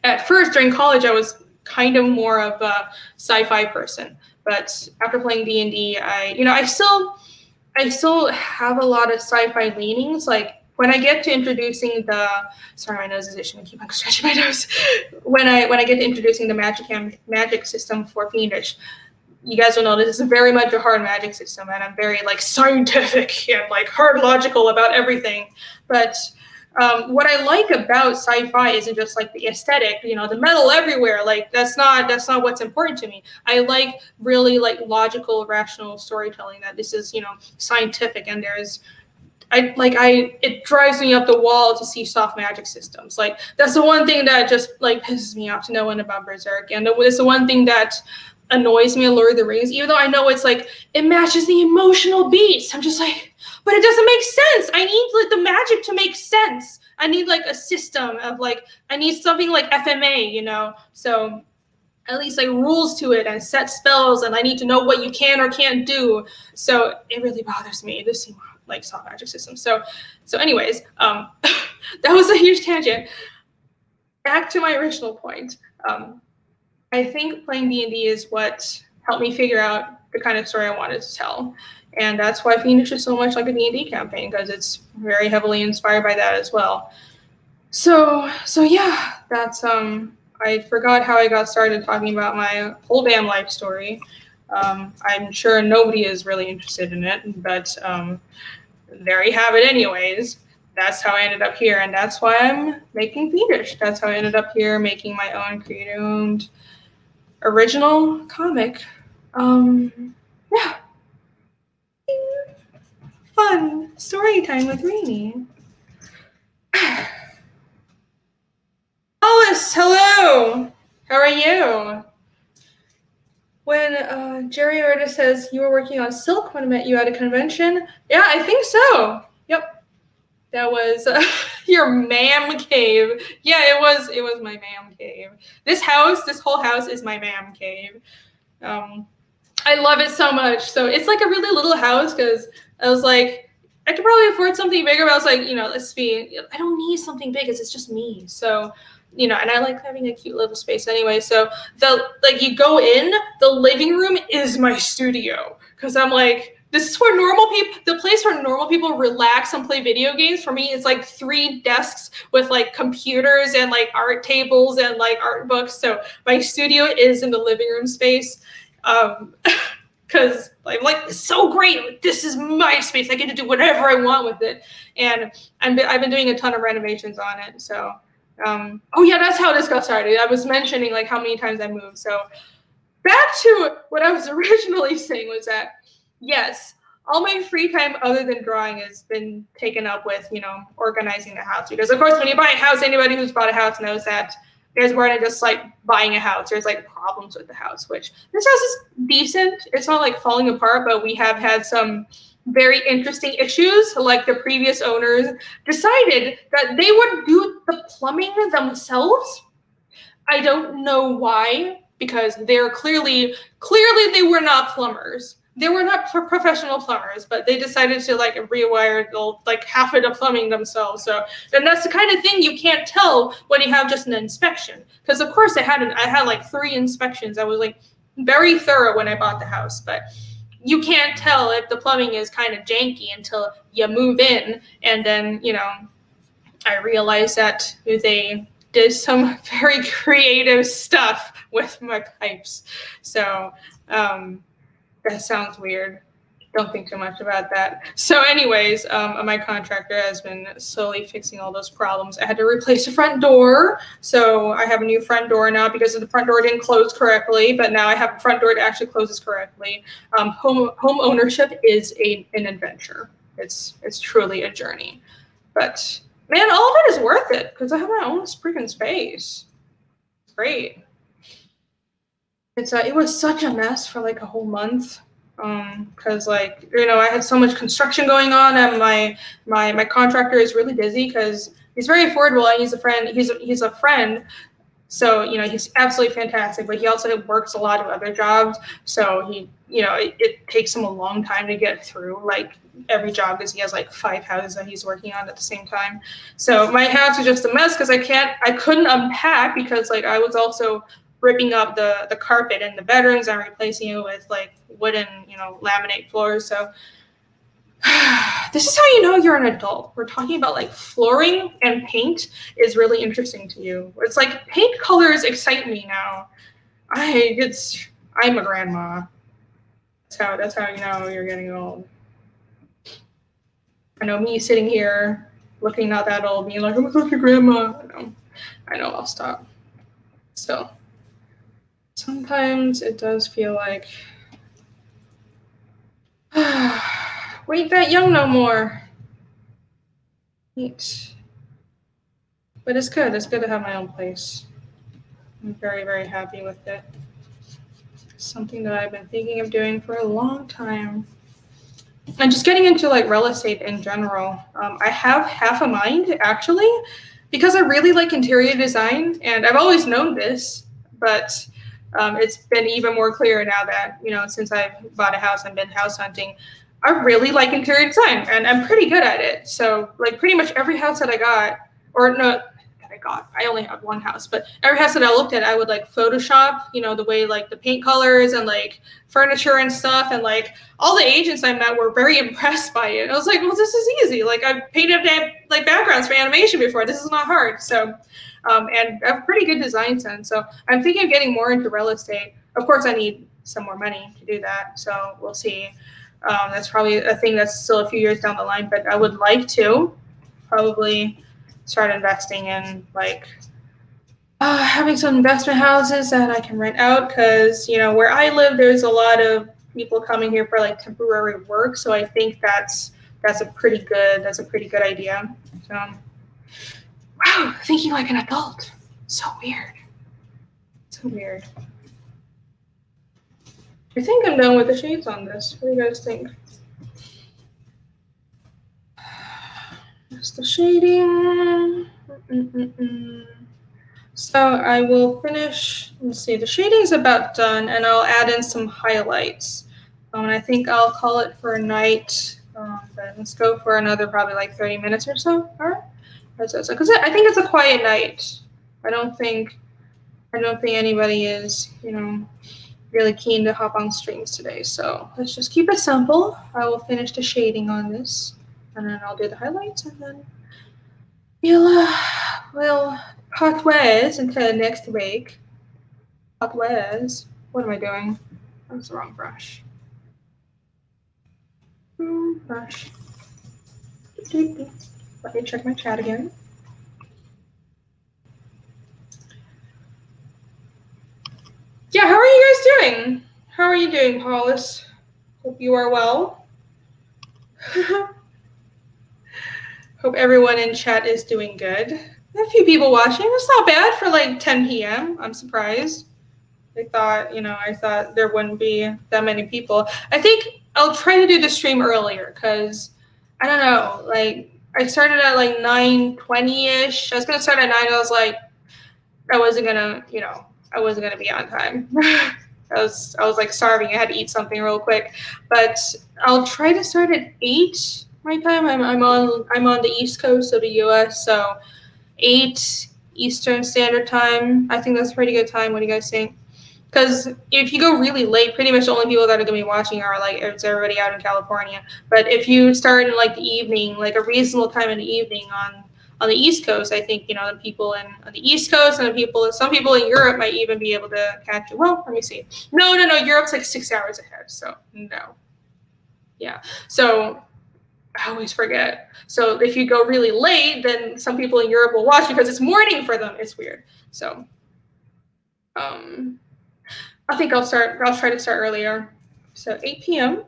at first during college I was kind of more of a sci-fi person. But after playing D&D, I still have a lot of sci-fi leanings. Like when I get to introducing sorry, my nose is itching. I keep on stretching my nose. When I get to introducing the magic system for Fiendish, you guys will know this is very much a hard magic system, and I'm very like scientific and like hard logical about everything. But what I like about sci-fi isn't just like the aesthetic, the metal everywhere. Like that's not what's important to me. I like really like logical, rational storytelling. That this is scientific, and it drives me up the wall to see soft magic systems. Like that's the one thing that just like pisses me off to know one about Berserk, and it's the one thing that annoys me in Lord of the Rings, even though I know it's like, it matches the emotional beats. I'm just like, but it doesn't make sense. I need like the magic to make sense. I need like a system of like, I need something like FMA, you know? So at least like rules to it and set spells, and I need to know what you can or can't do. So it really bothers me to see like soft magic systems. So anyways, that was a huge tangent. Back to my original point. I think playing D&D is what helped me figure out the kind of story I wanted to tell. And that's why Fiendish is so much like a D&D campaign, because it's very heavily inspired by that as well. So yeah, that's I forgot how I got started talking about my whole damn life story. I'm sure nobody is really interested in it, but there you have it anyways. That's how I ended up here, and that's why I'm making Fiendish. That's how I ended up here making my own creator-owned original comic. Yeah. Fun story time with Rainy. Alice, hello. How are you? When Jerry Artis says you were working on Silk when I met you at a convention, yeah, I think so. Yep, that was your ma'am cave. Yeah, it was my ma'am cave. This whole house is my ma'am cave. I love it so much. So it's like a really little house, because I was like, I could probably afford something bigger, but I was like, you know, I don't need something big because it's just me. So, you know, and I like having a cute little space anyway. So you go in, the living room is my studio, because I'm like, this is where the place where normal people relax and play video games. For me, it's like 3 desks with like computers and like art tables and like art books. So my studio is in the living room space. Because I'm like, it's so great. This is my space. I get to do whatever I want with it. And I've been doing a ton of renovations on it. So, oh yeah, that's how this got started. I was mentioning like how many times I moved. So back to what I was originally saying was that, yes, all my free time other than drawing has been taken up with, you know, organizing the house. Because of course, when you buy a house, anybody who's bought a house knows that there's more than just like buying a house. There's like problems with the house, which this house is decent. It's not like falling apart, but we have had some very interesting issues. Like the previous owners decided that they would do the plumbing themselves. I don't know why, because they're clearly they were not plumbers. They were not professional plumbers, but they decided to like rewire like half of the plumbing themselves. So, and that's the kind of thing you can't tell when you have just an inspection. Because of course I had like 3 inspections. I was like very thorough when I bought the house, but you can't tell if the plumbing is kind of janky until you move in. And then, you know, I realized that they did some very creative stuff with my pipes. So that sounds weird. Don't think too much about that. So anyways, my contractor has been slowly fixing all those problems. I had to replace the front door. So I have a new front door now because the front door didn't close correctly, but now I have a front door that actually closes correctly. Home ownership is an adventure. It's truly a journey. But man, all of it is worth it because I have my own freaking space. It's great. It was such a mess for like a whole month. Because like, you know, I had so much construction going on, and my contractor is really busy because he's very affordable and he's a friend. He's a friend. So, you know, he's absolutely fantastic, but he also works a lot of other jobs. So he, you know, it takes him a long time to get through like every job because he has like 5 houses that he's working on at the same time. So my house is just a mess because I couldn't unpack because like I was also ripping up the carpet in the bedrooms and replacing it with like wooden, you know, laminate floors. So this is how you know you're an adult. We're talking about like flooring and paint is really interesting to you. It's like paint colors excite me now. I'm a grandma. That's how you know you're getting old. I know me sitting here looking not that old, being like, I'm like your grandma. I know, I'll stop. Still. Sometimes it does feel like we ain't that young no more. Neat. But it's good. It's good to have my own place. I'm very, very happy with it. something that I've been thinking of doing for a long time. And just getting into like real estate in general. I have half a mind actually, because I really like interior design, and I've always known this, but it's been even more clear now that, you know, since I've bought a house and been house hunting, I really like interior design, and I'm pretty good at it. So like pretty much every house that I got, or no, I only have one house, but every house that I looked at, I would like Photoshop, you know, the way like the paint colors and like furniture and stuff. And like all the agents I met were very impressed by it. I was like, well, this is easy. Like I've painted like backgrounds for animation before. This is not hard. So, and I have pretty good design sense. So I'm thinking of getting more into real estate. Of course, I need some more money to do that. So we'll see. That's probably a thing that's still a few years down the line, but I would like to probably start investing in like having some investment houses that I can rent out, because, you know, where I live, there's a lot of people coming here for like temporary work. So I think that's a pretty good idea. So, wow, thinking like an adult. So weird. So weird. I think I'm done with the shades on this. What do you guys think? That's the shading. So I will finish, let's see, the shading is about done, and I'll add in some highlights. And I think I'll call it for a night. But let's go for another probably like 30 minutes or so. All right. Because I think it's a quiet night. I don't think anybody is, you know, really keen to hop on streams today. So let's just keep it simple. I will finish the shading on this, and then I'll do the highlights, and then we'll part ways until next week. Part ways. What am I doing? That's the wrong brush. Brush. Let me check my chat again. Yeah, how are you guys doing? How are you doing, Paulus? Hope you are well. Hope everyone in chat is doing good. A few people watching. It's not bad for like 10 p.m. I'm surprised. I thought there wouldn't be that many people. I think I'll try to do the stream earlier, because I don't know, like I started at like 9:20ish. I was gonna start at 9. I was like, I wasn't gonna be on time. I was like starving. I had to eat something real quick, but I'll try to start at 8 my time. I'm on the East Coast of the U.S., so 8 Eastern Standard Time. I think that's a pretty good time. What do you guys think? Because if you go really late, pretty much the only people that are going to be watching are like, it's everybody out in California. But if you start in like the evening, like a reasonable time in the evening on the East Coast, I think, you know, the people on the East Coast and some people in Europe might even be able to catch it. Well, let me see. No, Europe's like 6 hours ahead. So no. Yeah. So I always forget. So if you go really late, then some people in Europe will watch because it's morning for them. It's weird. So, I think I'll try to start earlier. So 8 p.m.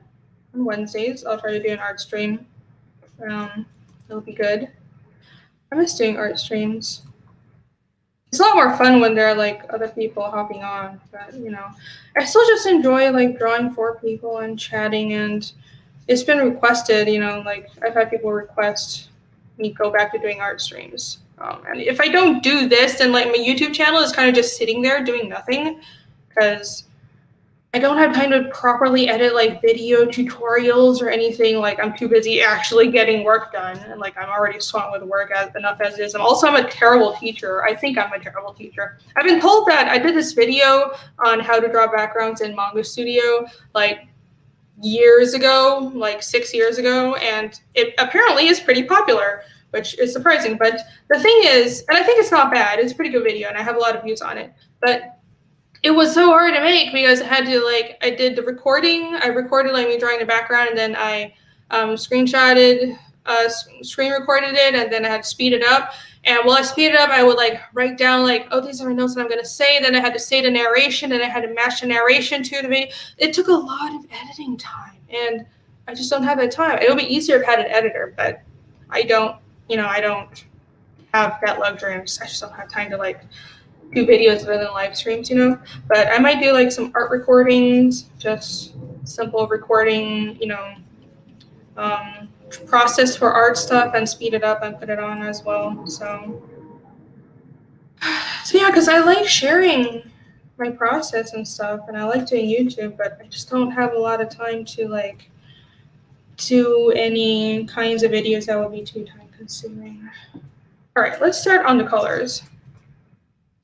on Wednesdays, I'll try to do an art stream. It'll be good. I miss doing art streams. It's a lot more fun when there are like other people hopping on, but you know, I still just enjoy like drawing for people and chatting, and it's been requested, you know, like I've had people request me go back to doing art streams. And if I don't do this, then like my YouTube channel is kind of just sitting there doing nothing, because I don't have time to properly edit like video tutorials or anything. Like I'm too busy actually getting work done, and like I'm already swamped with work enough as it is. And also I'm a terrible teacher. I think I'm a terrible teacher. I've been told that I did this video on how to draw backgrounds in Manga Studio like years ago, like 6 years ago, and it apparently is pretty popular, which is surprising. But the thing is, and I think it's not bad, it's a pretty good video and I have a lot of views on it, but it was so hard to make because I had to I did the recording. I recorded like me drawing the background, and then I screenshotted, screen recorded it, and then I had to speed it up. And while I speed it up, I would like write down like, oh, these are notes that I'm gonna say. Then I had to say the narration, and I had to match the narration to the video. It took a lot of editing time, and I just don't have that time. It would be easier if I had an editor, but I don't. I don't have that luxury. I just don't have time to like do videos rather than live streams, you know. But I might do like some art recordings, just simple recording, you know, process for art stuff and speed it up and put it on as well. So yeah, because I like sharing my process and stuff, and I like doing YouTube, but I just don't have a lot of time to like do any kinds of videos that would be too time consuming. All right, let's start on the colors.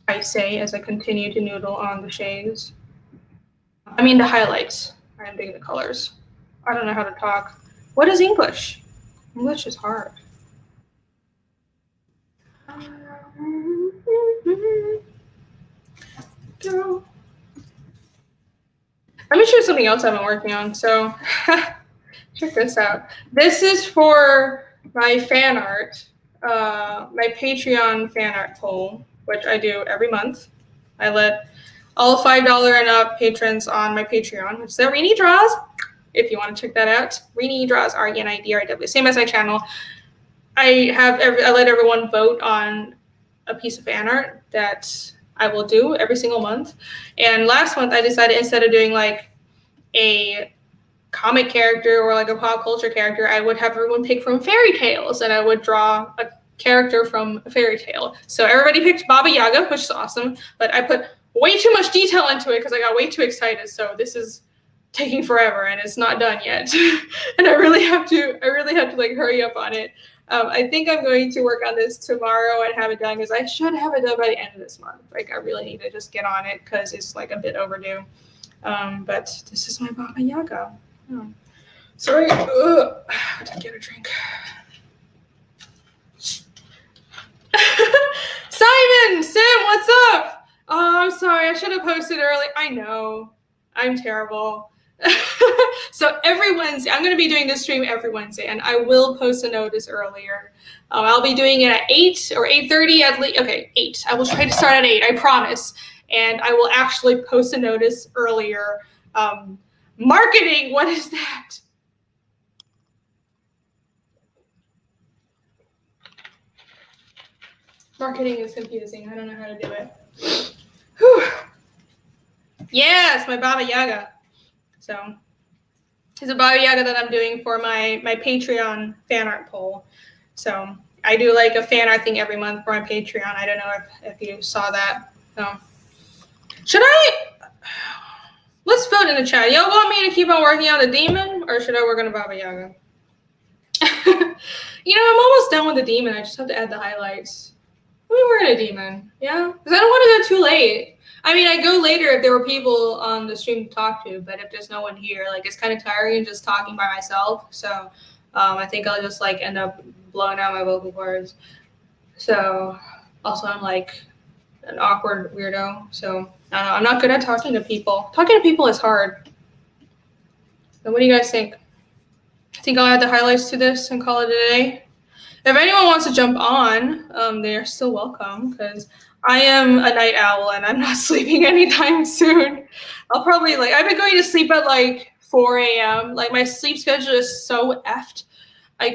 I say as I continue to noodle on the shades. I mean the highlights. I'm digging the colors. I don't know how to talk. What is English? English is hard. Let me show you something else I've been working on. So check this out. This is for my fan art, my Patreon fan art poll, which I do every month. I let all $5 and up patrons on my Patreon, which is the Rini Draws. If you want to check that out, Rini Draws, RENIDRW, same as my channel. I let everyone vote on a piece of fan art that I will do every single month. And last month I decided instead of doing like a comic character or like a pop culture character, I would have everyone pick from fairy tales, and I would draw a character from a fairy tale. So everybody picked Baba Yaga, which is awesome, but I put way too much detail into it because I got way too excited. So this is taking forever and it's not done yet. And I really have to like hurry up on it. I think I'm going to work on this tomorrow and have it done because I should have it done by the end of this month. Like I really need to just get on it because it's like a bit overdue. But this is my Baba Yaga. Oh. Sorry, I didn't get a drink. Simon, Sim, what's up? Oh, I'm sorry, I should have posted early. I know, I'm terrible. So every Wednesday, I'm going to be doing this stream every Wednesday, and I will post a notice earlier. I'll be doing it at 8 or 8:30 at least. Okay, 8. I will try to start at 8, I promise. And I will actually post a notice earlier. Marketing, what is that? Marketing is confusing. I don't know how to do it. Whew. Yes, my Baba Yaga. So it's a Baba Yaga that I'm doing for my Patreon fan art poll. So I do like a fan art thing every month for my Patreon. I don't know if you saw that. Should I? Let's vote in the chat. Y'all want me to keep on working on the demon, or should I work on the Baba Yaga? You know, I'm almost done with the demon. I just have to add the highlights. Let me work on a demon, yeah? Because I don't want to go too late. I mean, I go later if there were people on the stream to talk to, but if there's no one here, like it's kind of tiring just talking by myself. So I think I'll just like end up blowing out my vocal cords. So also I'm like an awkward weirdo. So I don't know, I'm not good at talking to people. Talking to people is hard. So what do you guys think? I think I'll add the highlights to this and call it a day. If anyone wants to jump on, they're still welcome because I am a night owl and I'm not sleeping anytime soon. I'll probably I've been going to sleep at like 4 a.m. Like my sleep schedule is so effed. I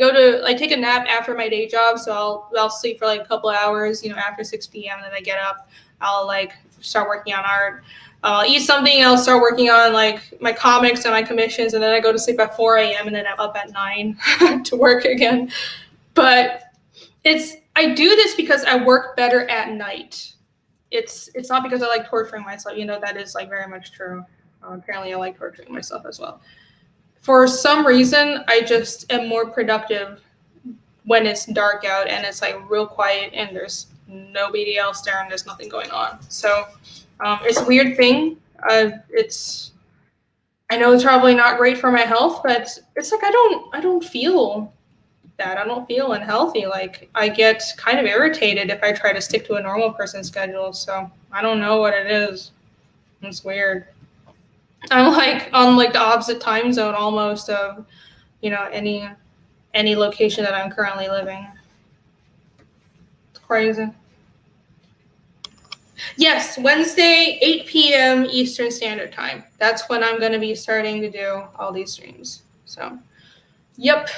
take a nap after my day job, so I'll sleep for like a couple hours, you know, after 6 p.m. and then I get up. I'll like start working on art. I'll eat something and I'll start working on like my comics and my commissions, and then I go to sleep at 4 a.m. and then I'm up at 9 to work again. But I do this because I work better at night. It's not because I like torturing myself. You know, that is like very much true. Apparently I like torturing myself as well. For some reason, I just am more productive when it's dark out and it's like real quiet and there's nobody else there and there's nothing going on. So it's a weird thing. I know it's probably not great for my health, but it's like I don't feel that. I don't feel unhealthy. Like I get kind of irritated if I try to stick to a normal person's schedule. So I don't know what it is. It's weird. I'm like on like the opposite time zone almost of, you know, any location that I'm currently living. It's crazy. Yes, Wednesday, 8 p.m. Eastern Standard Time. That's when I'm going to be starting to do all these streams. So, yep.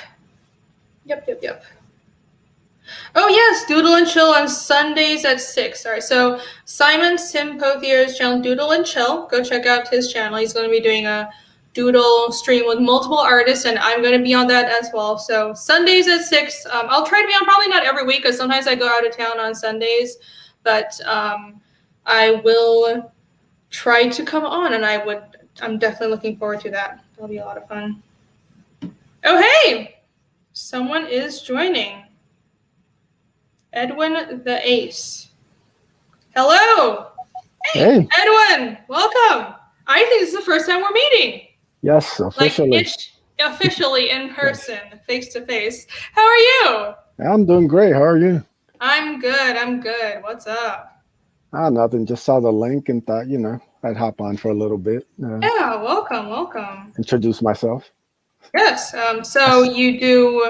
Oh yes, Doodle and Chill on Sundays at 6. All right, so Simon Sim Pothier's channel, Doodle and Chill. Go check out his channel. He's going to be doing a doodle stream with multiple artists, and I'm going to be on that as well. So Sundays at 6. I'll try to be on, probably not every week, because sometimes I go out of town on Sundays, but I will try to come on, and I'm definitely looking forward to that. That'll be a lot of fun. Oh hey, someone is joining. Edwin the Ace. Hello. Hey, Edwin, welcome. I think this is the first time we're meeting. Yes, officially. Like officially in person, face to face. How are you? I'm doing great. How are you? I'm good. I'm good. What's up? Nothing. Just saw the link and thought, I'd hop on for a little bit. Yeah, welcome, welcome. Introduce myself. Yes. So you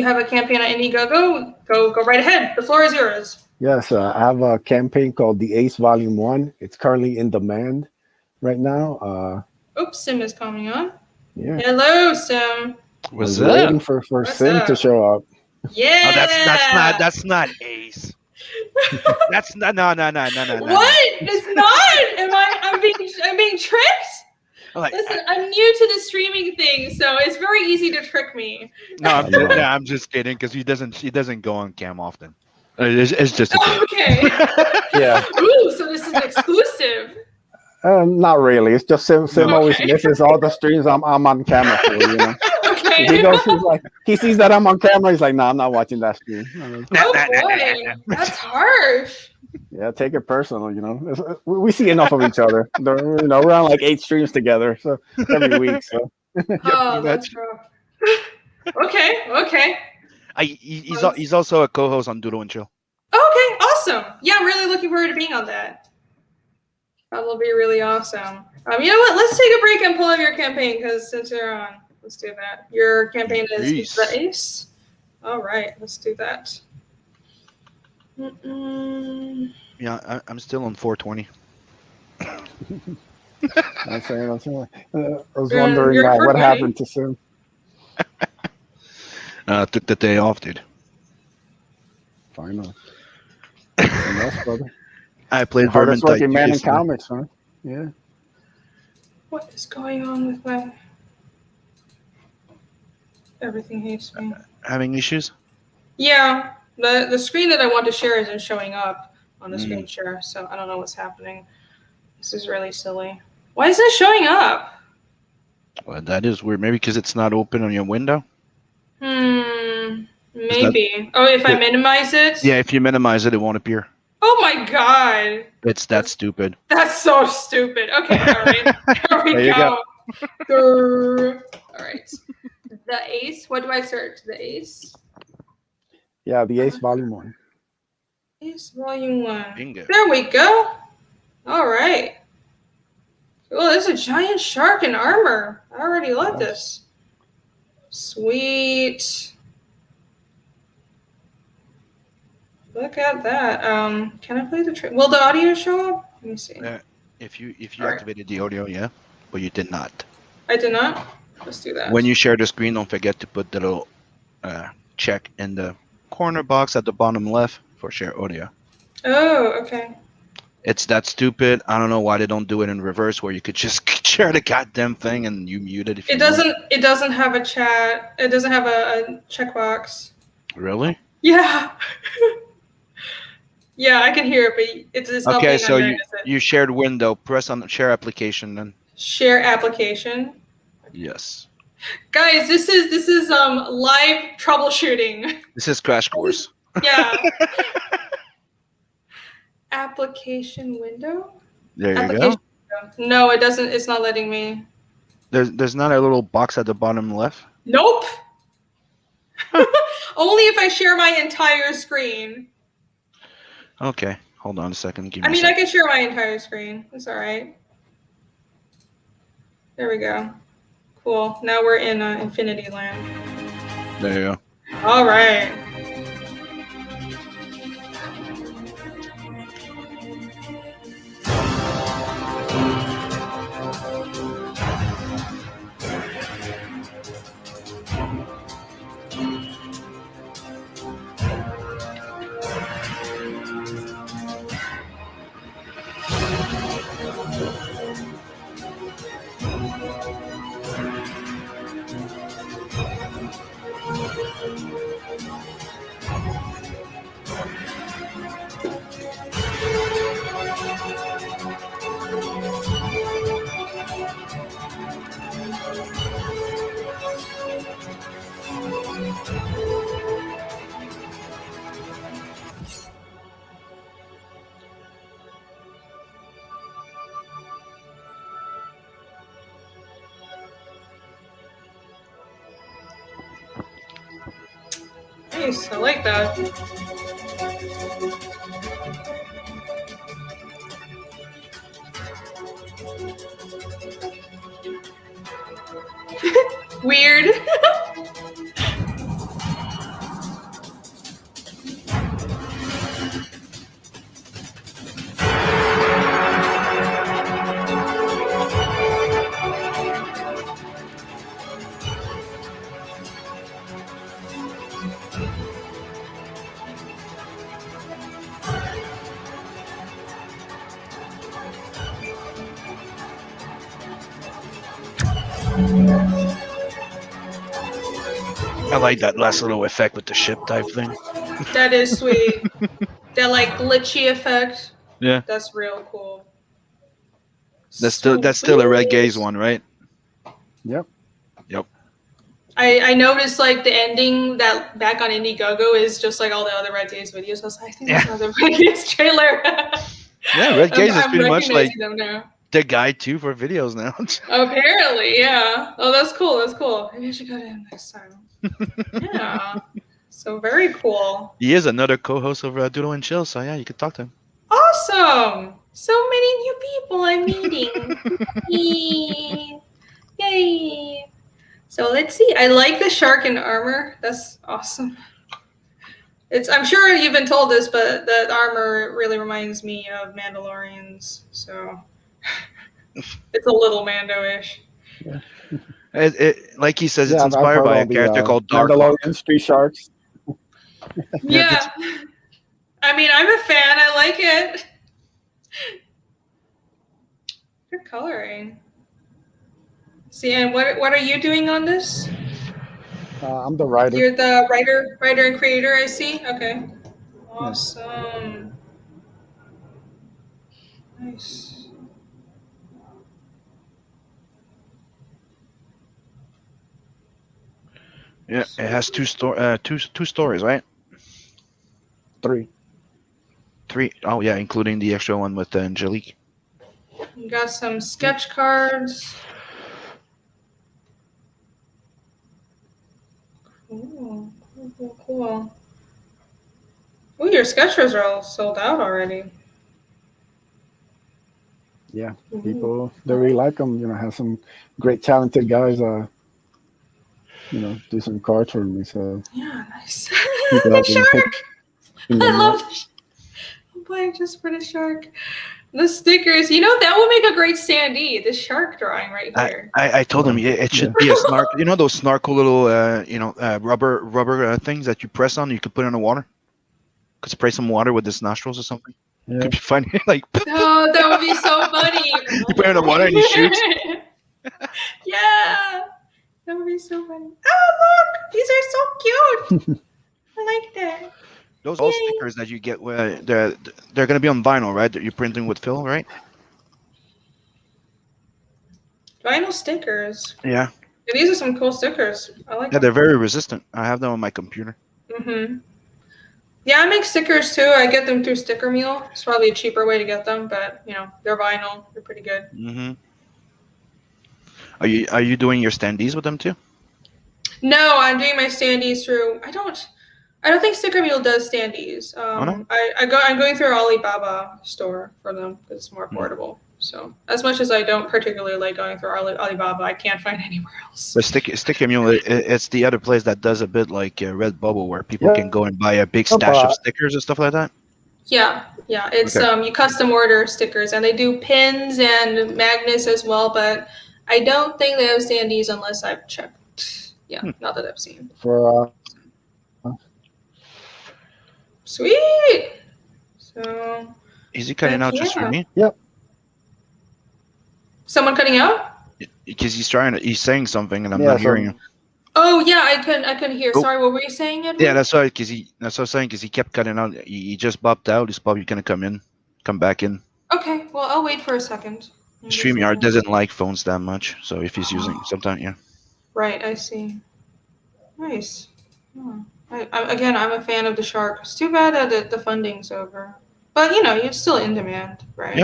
have a campaign on Indiegogo. Go right ahead. The floor is yours. Yes, I have a campaign called The Ace Volume 1. It's currently in demand right now. Oops, Sim is coming on. Yeah. Hello, Sim. Was waiting for Sim to show up. Yeah. Oh, that's not Ace. That's no. What? It's not? I'm being tricked? Listen, I'm new to the streaming thing, so it's very easy to trick me. No, I'm just kidding, because he doesn't go on cam often. It's just a okay. Yeah. Ooh, so this is exclusive. Not really. It's just Sim always misses all the streams I'm on camera for, Okay. He sees that I'm on camera. He's like, no, I'm not watching that stream. Oh boy, that's harsh. Yeah, take it personal. We see enough of each other. We're on like 8 streams together, so every week. So. Oh, that's rough. Okay. He's also a co-host on Doodle and Chill. Okay, awesome. Yeah, I'm really looking forward to being on that. That will be really awesome. You know what? Let's take a break and pull up your campaign, because since you're on, let's do that. Your campaign is the Ace. All right, let's do that. Yeah, I'm still on 420. I'm saying. I was wondering what happened to Sim. Took the day off, dude. Finally. Enough, brother. I played hardest working man in comics, huh? Yeah. What is going on with my... Everything hates me. Having issues? Yeah. The screen that I want to share isn't showing up on the screen share, so I don't know what's happening. This is really silly. Why isn't it showing up? Well, that is weird. Maybe because it's not open on your window? Maybe. If I minimize it? Yeah, if you minimize it, it won't appear. Oh my god. It's that stupid. That's so stupid. Okay, all right. There we go. All right. The Ace. What do I search? The Ace? Yeah, The Ace Volume 1. Ace Volume 1. Bingo. There we go. All right. Oh, there's a giant shark in armor. I already love this. Sweet. Look at that. Can I play the will the audio show up? Let me see. If you activated the audio, yeah, but you did not. I did not. Let's do that. When you share the screen, don't forget to put the little check in the corner box at the bottom left for share audio. Oh, okay. It's that stupid. I don't know why they don't do it in reverse, where you could just share the goddamn thing and you mute it. If it doesn't. It doesn't have a chat. It doesn't have a checkbox. Really? Yeah. Yeah, I can hear it, but it's not okay. So under, you shared window. Press on the share application then. Share application. Yes. Guys, this is live troubleshooting. This is crash course. Yeah. Application window. There you go. No, it doesn't. It's not letting me. There's not a little box at the bottom left. Nope. Only if I share my entire screen. Okay, hold on a second. I mean, I can share my entire screen. It's all right. There we go. Cool. Now we're in Infinity Land. There you go. All right. Nice. I like that. Weird. I like that last little effect with the ship type thing. That is sweet. That like glitchy effect. Yeah. That's real cool. That's still a red gaze one, right? Yep. Yep. I noticed like the ending that back on Indiegogo is just like all the other Red Gaze videos. I was like, I think that's another Red Gaze trailer. Yeah, Red Gaze is pretty much like them now. the guide too for videos now. Apparently, yeah. Oh, that's cool. That's cool. Maybe I should go to him next time. Yeah. So very cool. He is another co-host of Doodle and Chill, so yeah, you could talk to him. Awesome. So many new people I'm meeting. Yay. Yay. So let's see. I like the shark in armor. That's awesome. I'm sure you've been told this, but that armor really reminds me of Mandalorians. So it's a little Mando-ish. Yeah. Like he says, it's I've inspired heard by a all the, character called Dark. Mandalorian Street Sharks. Yeah. I mean, I'm a fan. I like it. Good coloring. See, and what are you doing on this? I'm the writer. You're the writer and creator, I see. Okay. Awesome. Nice. Yeah, it has two stories, right? Three. Oh yeah, including the extra one with Angelique. You got some sketch cards. Cool. Cool. Oh, your sketchers are all sold out already. Yeah, people they really like them. You know, have some great talented guys. You know, do some cards for me. So yeah, nice. people The have been shark. picking I them love up. the I'm buying just for the shark. The stickers, you know, that will make a great standee. The shark drawing right here. I told him it should be a snark. You know those snorkel little rubber things that you press on. You could put in the water. Could spray some water with his nostrils or something. Yeah. Could be funny. Like Oh, that would be so funny. you put it in the water and he shoots. Yeah, that would be so funny. Oh, look, these are so cute. I like that. Those all stickers that you get, they're going to be on vinyl, right? That you're printing with Phil, right? Vinyl stickers. Yeah. These are some cool stickers. I like Yeah, them. they're very resistant. I have them on my computer. Yeah, I make stickers too. I get them through Sticker Mule. It's probably a cheaper way to get them, but you know, they're vinyl. They're pretty good. Are you doing your standees with them too? No, I'm doing my standees through. I don't think Sticker Mule does standees. No? I'm going through Alibaba store for them because it's more affordable. So as much as I don't particularly like going through Alibaba, I can't find anywhere else. But Sticker Mule, it's the other place that does a bit like Redbubble, where people can go and buy a big stash of stickers and stuff like that. Yeah. It's you custom order stickers, and they do pins and magnets as well. But I don't think they have standees unless I've checked. Yeah, not that I've seen. For Sweet. So. Is he cutting out just for me? Yep. Someone cutting out? Because he's saying something and I'm not hearing him. Oh yeah, I couldn't hear. Sorry, what were you saying, Edwin? Yeah, that's why. That's what I was saying. Because he kept cutting out. He just bopped out. He's probably gonna come back in. Okay, well I'll wait for a second. StreamYard doesn't like phones that much, so if he's using sometimes, yeah. Right, I see. Nice. Again, I'm a fan of the shark. It's too bad that the funding's over, but you know, it's still in demand, right?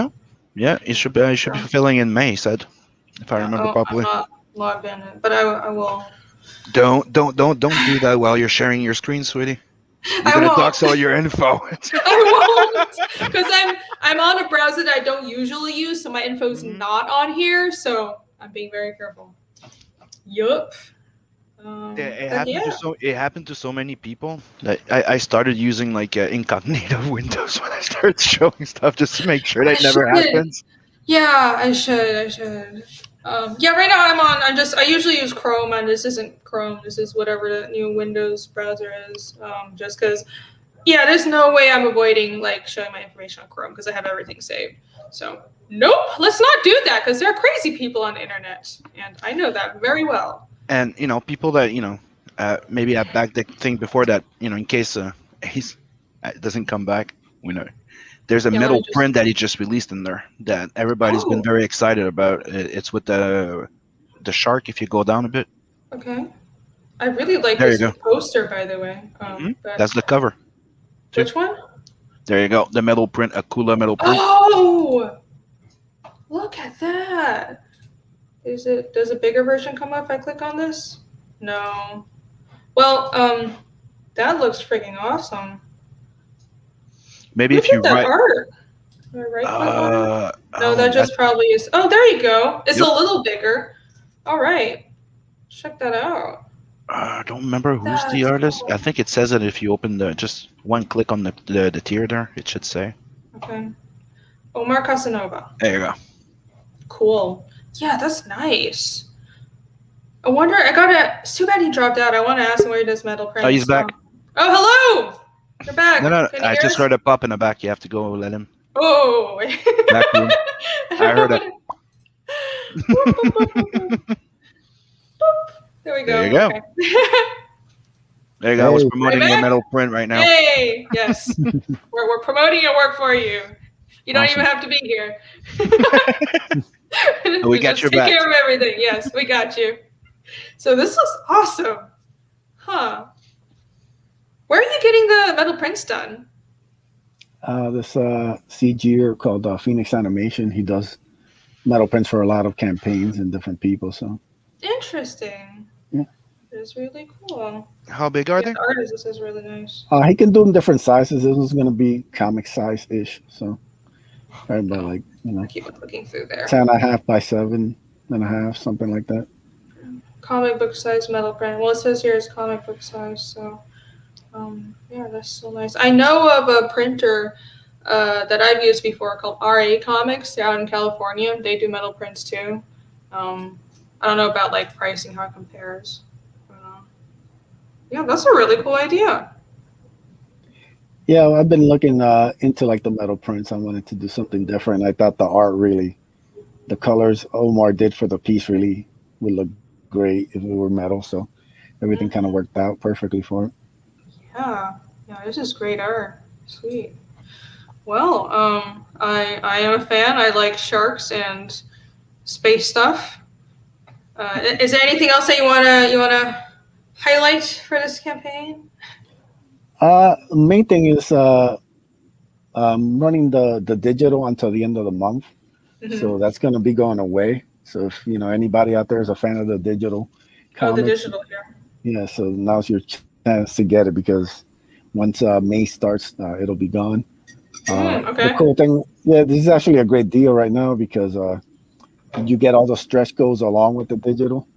Yeah. It should be fulfilling in May. He said, if I remember properly. I'm not logged in, but I will Don't do that while you're sharing your screen, sweetie. You're I gonna won't. dox all your info. I won't, because I'm on a browser that I don't usually use, so my info's Mhm. not on here. So I'm being very careful. Yup. But yeah. It happened to so many people that I started using like incognito windows when I started showing stuff just to make sure I that never should. happens. Yeah, I should. Yeah, right now I usually use Chrome, and this isn't Chrome. This is whatever the new Windows browser is. Just because, yeah, there's no way I'm avoiding like showing my information on Chrome because I have everything saved. So nope, let's not do that because there are crazy people on the internet, and I know that very well. And people that maybe I backed the thing before that, in case Ace doesn't come back, we know. There's a Yeah, let me metal just. print that he just released in there that everybody's been Oh, very excited about. It's with the shark. If you go down a bit, okay. I really like there you this go. poster, by the way. But That's the cover too. which one? There you go. The metal print, Akula metal print. Oh, look at that. Does a bigger version come up if I click on this? No. Well, that looks freaking awesome. Maybe Look if you at that write. art. Do I right click on it? No, Oh, that just probably is. Oh, there you go. It's a Yep. little bigger. All right. Check that out. I don't remember who's the That's artist. cool. I think it says it if you open just one click on the tier there. It should say. Okay. Omar Casanova. There you go. Cool. Yeah, that's nice. I wonder, it's too bad he dropped out. I want to ask him where he does metal prints. Oh, he's back. Oh, hello! You're back. No. Can you I hear just us? heard a pop in the back. You have to go let him. Oh. Back room. I heard it. There we go. There you go. Okay. There you go. I was Hey. promoting Right your back? metal print right now. Hey, yes. we're promoting your work for you. You don't even have to be here. We got Just your take back. care of everything. Yes, we got you. So this looks awesome. Huh. Where are you getting the metal prints done? This CGer called Phoenix Animation. He does metal prints for a lot of campaigns and different people. So Interesting. Yeah. It's really cool. How big are they? The artist, this is really nice. he can do them different sizes. This was going to be comic size ish. So right about like I keep looking through there. 10.5 by 7.5, something like that. Comic book size metal print. Well, it says here it's comic book size, so yeah, that's so nice. I know of a printer that I've used before called RA Comics. They're out in California. They do metal prints too. I don't know about like pricing, how it compares. Yeah, that's a really cool idea. Yeah, I've been looking into like the metal prints. I wanted to do something different. I thought the art the colors Omar did for the piece really would look great if it were metal. So everything kind of worked out perfectly for it. Yeah, this is great art. Sweet. Well, I am a fan. I like sharks and space stuff. Is there anything else that you wanna highlight for this campaign? Main thing is running the digital until the end of the month. Mm-hmm. So that's going to be going away. So if anybody out there is a fan of the digital comics, the digital here. Yeah, so now's your chance to get it because once May starts, it'll be gone. Okay. The cool thing, this is actually a great deal right now because you get all the stretch goals along with the digital.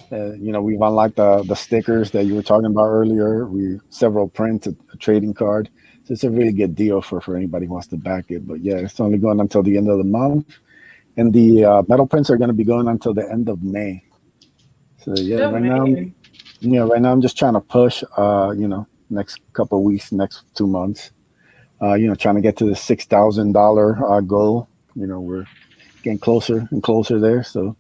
We've unlocked the stickers that you were talking about earlier. Several prints, a trading card. So it's a really good deal for anybody who wants to back it. But yeah, it's only going until the end of the month. And the metal prints are going to be going until the end of May. So yeah, right now I'm just trying to push, next couple of weeks, next 2 months, trying to get to the $6,000 goal. We're getting closer and closer there. So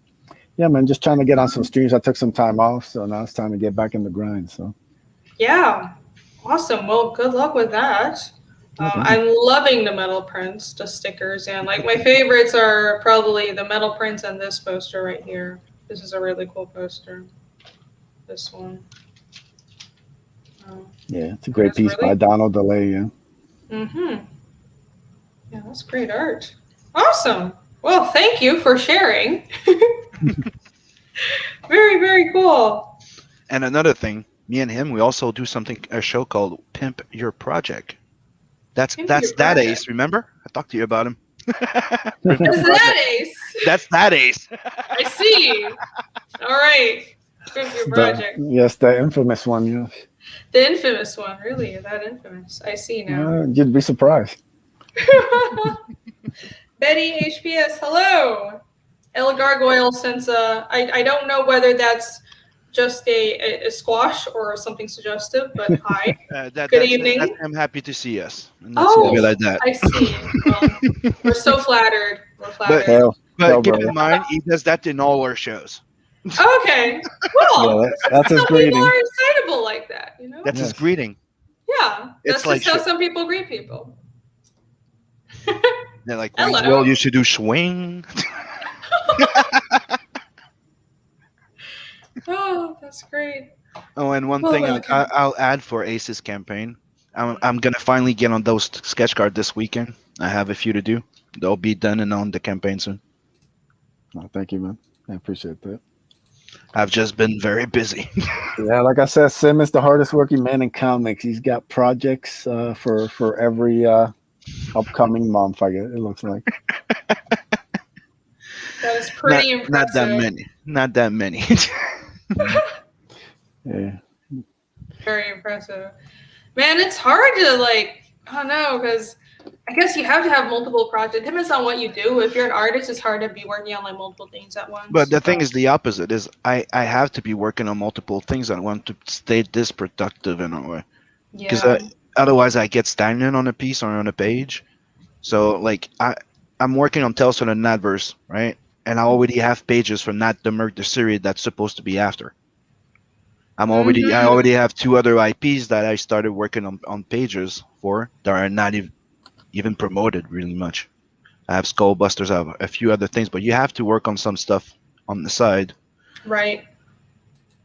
yeah, man, just trying to get on some streams. I took some time off, so now it's time to get back in the grind. So yeah, awesome. Well, good luck with that. I'm loving the metal prints, the stickers, and like my favorites are probably the metal prints and this poster right here. This is a really cool poster. This one. Yeah, it's a great piece by Donald DeLay. Yeah. Mm-hmm. Yeah, that's great art. Awesome. Well, thank you for sharing. Very, very cool. And another thing, me and him, we also do a show called Pimp Your Project. That's Pimp that's Your that Project. Ace. Remember? I talked to you about him. What is that, Ace? That's that Ace. I see. All right. Pimp Your Project. Yes, the infamous one. Yes. The infamous one, really? That infamous? I see now. You'd be surprised. Betty HPS, hello. El Gargoyle sends I don't know whether that's just a squash or something suggestive, but hi. Good evening. That's him happy to see us. And Oh, leave it like that. I see. We're so flattered. We're flattered. But keep in mind, he does that in all our shows. Okay. Well, Yeah, that's his some greeting. people are excitable like that, you know? That's his greeting. Yeah. It's That's like just how some people greet people. They're like, Hello. well, you should do swing. Oh, that's great. Oh, and one Well, thing welcome. I'll add for Ace's campaign, I'm gonna finally get on those sketch cards this weekend. I have a few to do. They'll be done and on the campaign soon. Oh, thank you, man. I appreciate that. I've just been very busy. Yeah, like I said, Sim is the hardest working man in comics. He's got projects for every upcoming month. I guess it looks like. That is pretty not impressive. that many. Not that many. Yeah. Very impressive. Man, it's hard to I don't know, because I guess you have to have multiple projects. It depends on what you do. If you're an artist, it's hard to be working on multiple things at once. But the thing is the opposite is I have to be working on multiple things at once to stay this productive in a way. Because otherwise I get stagnant on a piece or on a page. So I'm working on Tales from the Nadverse, right? And I already have pages for Nat the Merc, the series that's supposed to be after. I already have 2 other IPs that I started working on pages for that are not even promoted really much. I have Skullbusters, I have a few other things, but you have to work on some stuff on the side. Right.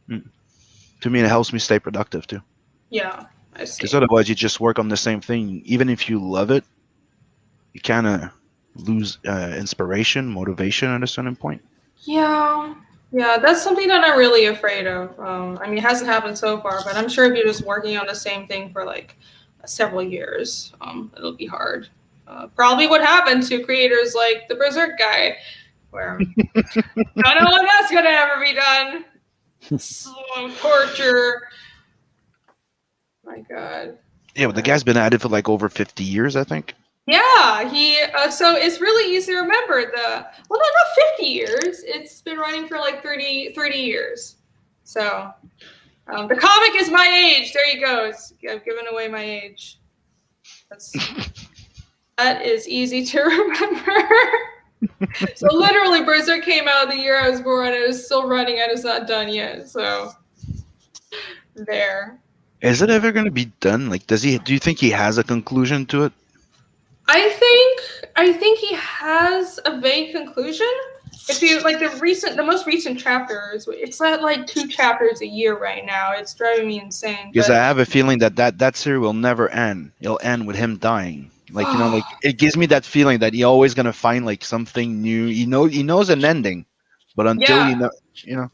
To me, it helps me stay productive too. Yeah, I see. Because otherwise, you just work on the same thing. Even if you love it, you kind of lose inspiration, motivation at a certain point. Yeah, that's something that I'm really afraid of. I mean, it hasn't happened so far, but I'm sure if you're just working on the same thing for several years, it'll be hard. Probably what happened to creators like the Berserk guy, where I don't know when that's gonna ever be done. Slow torture. My God. Yeah, but the guy's been at it for over 50 years, I think. Yeah, he. So it's really easy to remember not 50 years. It's been running for 30 years. So the comic is my age. There you go. I've given away my age. That is easy to remember. So literally, Berserk came out the year I was born. It is still running and it's not done yet. So there. Is it ever going to be done? Do you think he has a conclusion to it? I think he has a vague conclusion. If you the most recent chapters, it's at 2 chapters a year right now. It's driving me insane. Because I have a feeling that series will never end. It'll end with him dying. It gives me that feeling that he always gonna find something new. He knows an ending, but until you know.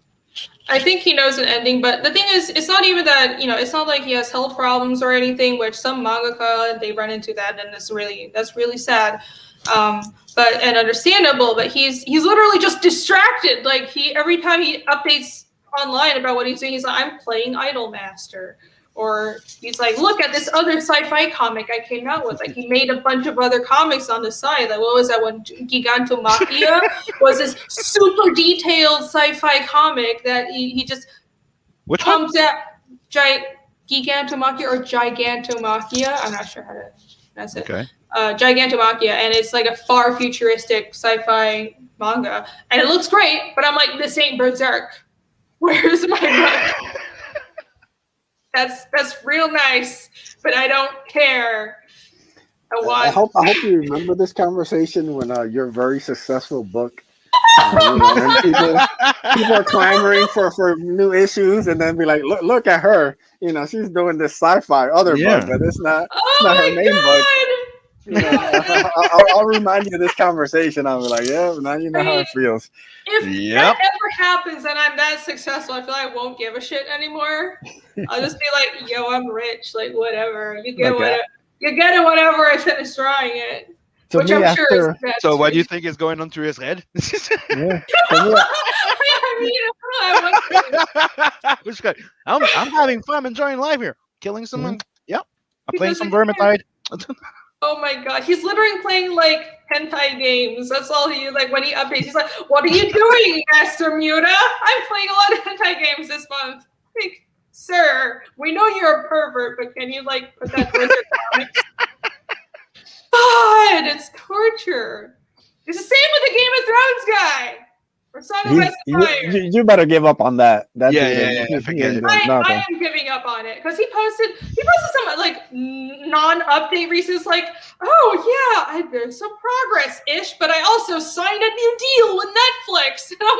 I think he knows an ending, but the thing is, it's not even that, it's not like he has health problems or anything, which some mangaka, they run into that, and that's really sad. And understandable, but he's literally just distracted. Every time he updates online about what he's doing, he's like, I'm playing Idolmaster. Or he's like, look at this other sci-fi comic I came out with. He made a bunch of other comics on the side. What was that one? Gigantomachia was this super detailed sci-fi comic that he just pumps out. Gigantomachia or Gigantomachia. I'm not sure how to pronounce it. Okay. Gigantomachia, and it's a far futuristic sci-fi manga. And it looks great, but I'm like, this ain't Berserk. Where's my book? That's real nice, but I don't care. I hope you remember this conversation when your very successful book. And people are clamoring for new issues, and then be like, look at her. She's doing this sci-fi other book, but it's not her main book. I'll remind you of this conversation. I'll be like, yeah, now you know how it feels. If Yep. that ever happens and I'm that successful, I feel like I won't give a shit anymore. I'll just be like, yo, I'm rich. Like, whatever. You get Like, what you get it whenever I finish drawing it. to Which me, I'm sure is after, the So best what do you reason. think is going on through his head? yeah, to me, I mean, I Which guy? I'm having fun, enjoying life here, killing someone. Yep, I'm he playing doesn't some care. Vermintide. Oh my god, he's literally playing like hentai games. That's all he like when he updates. He's like, "What are you doing, Master Muta? I'm playing a lot of hentai games this month." Like, sir, we know you're a pervert, but can you like put that towards your comics? God, it's torture. It's the same with the Game of Thrones guy or Song of Ice and Fire. you better give up on that. That Yeah, dude, he forget ain't it. doing I nothing. am giving up on it because he posted some like non-update recent like, oh yeah, there's some progress ish, but I also signed a new deal with Netflix, and I'm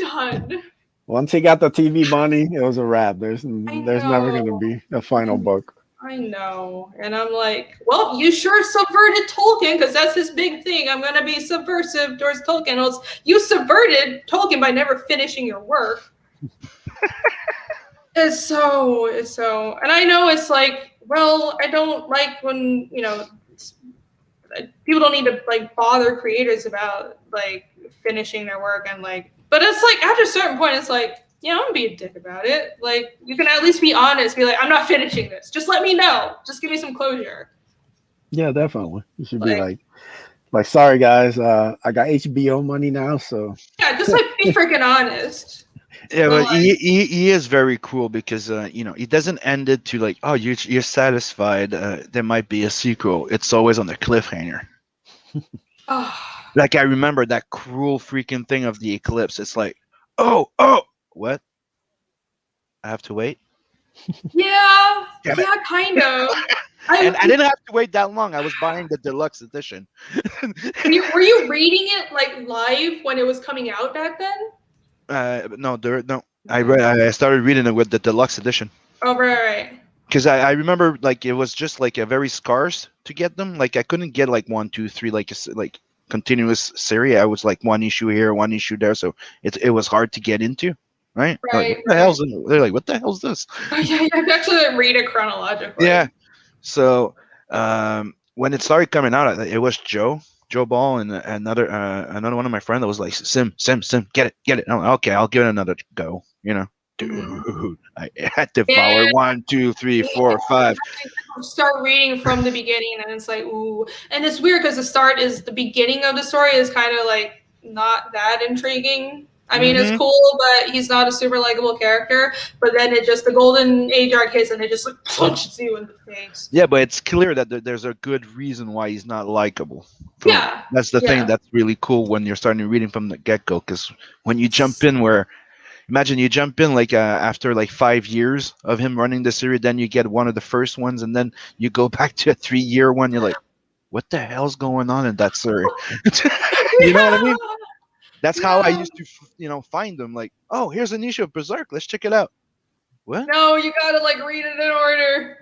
like, I'm done. Once he got the TV money, it was a wrap. There's I never gonna know. be a final book. I know. And I'm like, well, you sure subverted Tolkien because that's his big thing. I'm going to be subversive towards Tolkien. Well, you subverted Tolkien by never finishing your work. It's so, and I know it's like, well, I don't like when, people don't need to like bother creators about like finishing their work and like, but it's like after a certain point, it's like, yeah, I'm gonna be a dick about it. Like, you can at least be honest, be like, I'm not finishing this. Just let me know. Just give me some closure. Yeah, definitely. You should be Like, like, sorry guys, I got HBO money now, so yeah, just like be freaking honest. Yeah, But but like, he is very cool because he doesn't end it to like, oh, you're satisfied. There might be a sequel. It's always on the cliffhanger. oh, Like I remember that cruel freaking thing of the eclipse. It's like, oh, what? I have to wait. yeah, Damn it! yeah, kind of. And I didn't have to wait that long. I was buying the deluxe edition. Were you reading it like live when it was coming out back then? No, no. I started reading it with the deluxe edition. Oh, right. Because I remember like it was just like a very scarce to get them. Like I couldn't get like 1, 2, 3 like continuous series. I was like one issue here, one issue there, so it was hard to get into. Right? Like what the hell's in, they're like, what the hell's this? Oh, yeah, you have to actually read it chronologically. Yeah. So when it started coming out, it was Joe Ball and another one of my friends that was like, Sim, get it. I'm like, okay, I'll give it another go. Dude, I had to follow 1, 2, 3, 4, 5. Start reading from the beginning, and it's like, ooh, and it's weird because the beginning of the story is kind of like not that intriguing. I mean, it's cool, but he's not a super likable character. But then the golden age arc hits, and it just like punches you in the face. Yeah, but it's clear that there's a good reason why he's not likable. Yeah, That's the thing that's really cool when you're starting reading from the get-go. Because when you jump in, imagine you jump in like after like 5 years of him running the series, then you get one of the first ones, and then you go back to a 3-year one. You're like, what the hell's going on in that series? You know what I mean? That's how I used to, find them. Like, oh, here's an issue of Berserk. Let's check it out. What? No, you gotta like read it in order.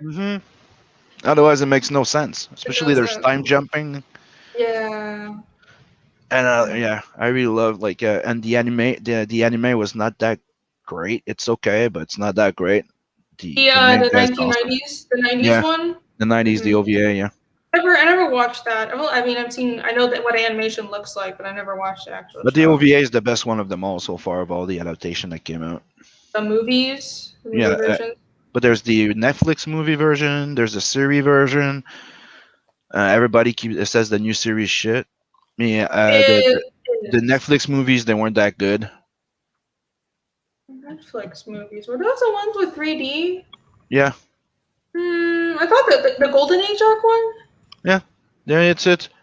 Otherwise, it makes no sense. Especially there's time jumping. Yeah. And yeah, I really love and the anime was not that great. It's okay, but it's not that great. The main The guy's awesome. 1990s, the 90s Yeah, one. the 90s, the OVA. Yeah. I never watched that. I mean, I know that what animation looks like, but I never watched the actual But the show. OVA is the best one of them all so far of all the adaptation that came out. The movies, Yeah, version. but there's the Netflix movie version. There's the series version. Everybody says the new series shit. Yeah, the Netflix movies, they weren't that good. Netflix movies, were those the ones with 3D? Yeah. I thought that the Golden Age arc one. Yeah,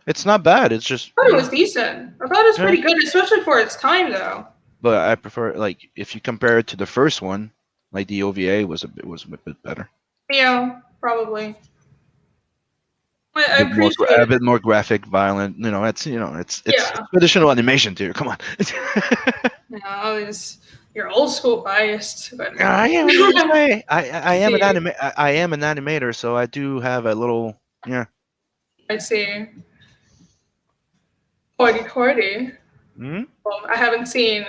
it's not bad. It's just. I thought it was decent. I thought it was pretty good, especially for its time, though. But I prefer like if you compare it to the first one, like the OVA was a bit better. Yeah, probably. I A appreciate a bit more graphic, violent. It's traditional animation too. Come on. No, you're old school biased. But I am an animator, so I do have a little I see. Hoity-toity. Hmm? Well, I haven't seen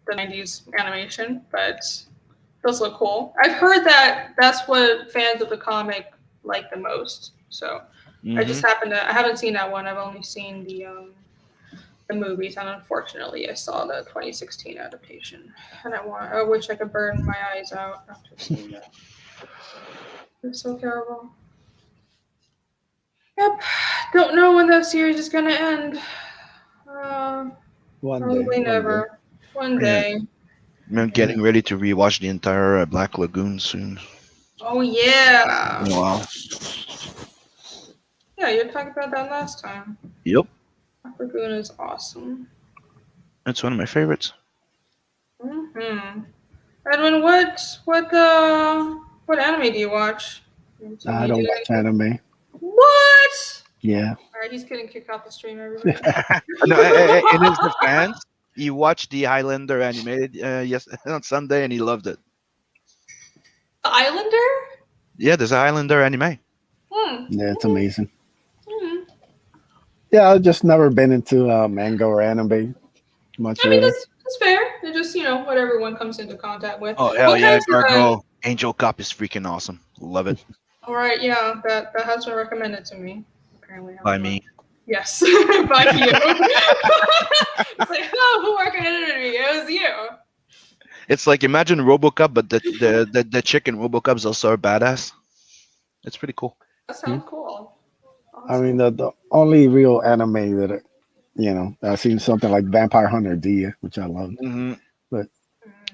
the '90s animation, but those look cool. I've heard that that's what fans of the comic like the most. So Hmm. I haven't seen that one. I've only seen the movies, and unfortunately, I saw the 2016 adaptation, and I wish I could burn my eyes out after seeing that. It's so terrible. Yep. Don't know when that series is gonna end. Uh, One day, Probably one day. never. One Yeah. day. I'm getting ready to rewatch the entire Black Lagoon soon. Oh yeah. Wow. Yeah, you talked about that last time. Yep. Lagoon is awesome. It's one of my favorites. Mm-hmm. Edwin, what anime do you watch? I You don't do watch anime. what? Yeah. All right, he's getting kicked off the stream, everybody. No, in his defense, he watched the Highlander animated yes on Sunday and he loved it. The Islander? Yeah, there's a Highlander anime. Hmm. Yeah, it's amazing. Hmm. Yeah, I've just never been into manga or anime much, I mean, really. that's fair. It's just what everyone comes into contact with. Oh hell What yeah, kinds Gargo. Angel Cop is freaking awesome. Love it. All right, yeah, that has been recommended to me. Apparently, I By don't know. me. Yes, by you. It's like, oh, who recommended me? It was you. It's like imagine RoboCop, but the chick in RoboCop is also a badass. It's pretty cool. That sounds cool. I mean, Awesome. the only real anime that, I've seen something like Vampire Hunter D, which I love. Hmm. But,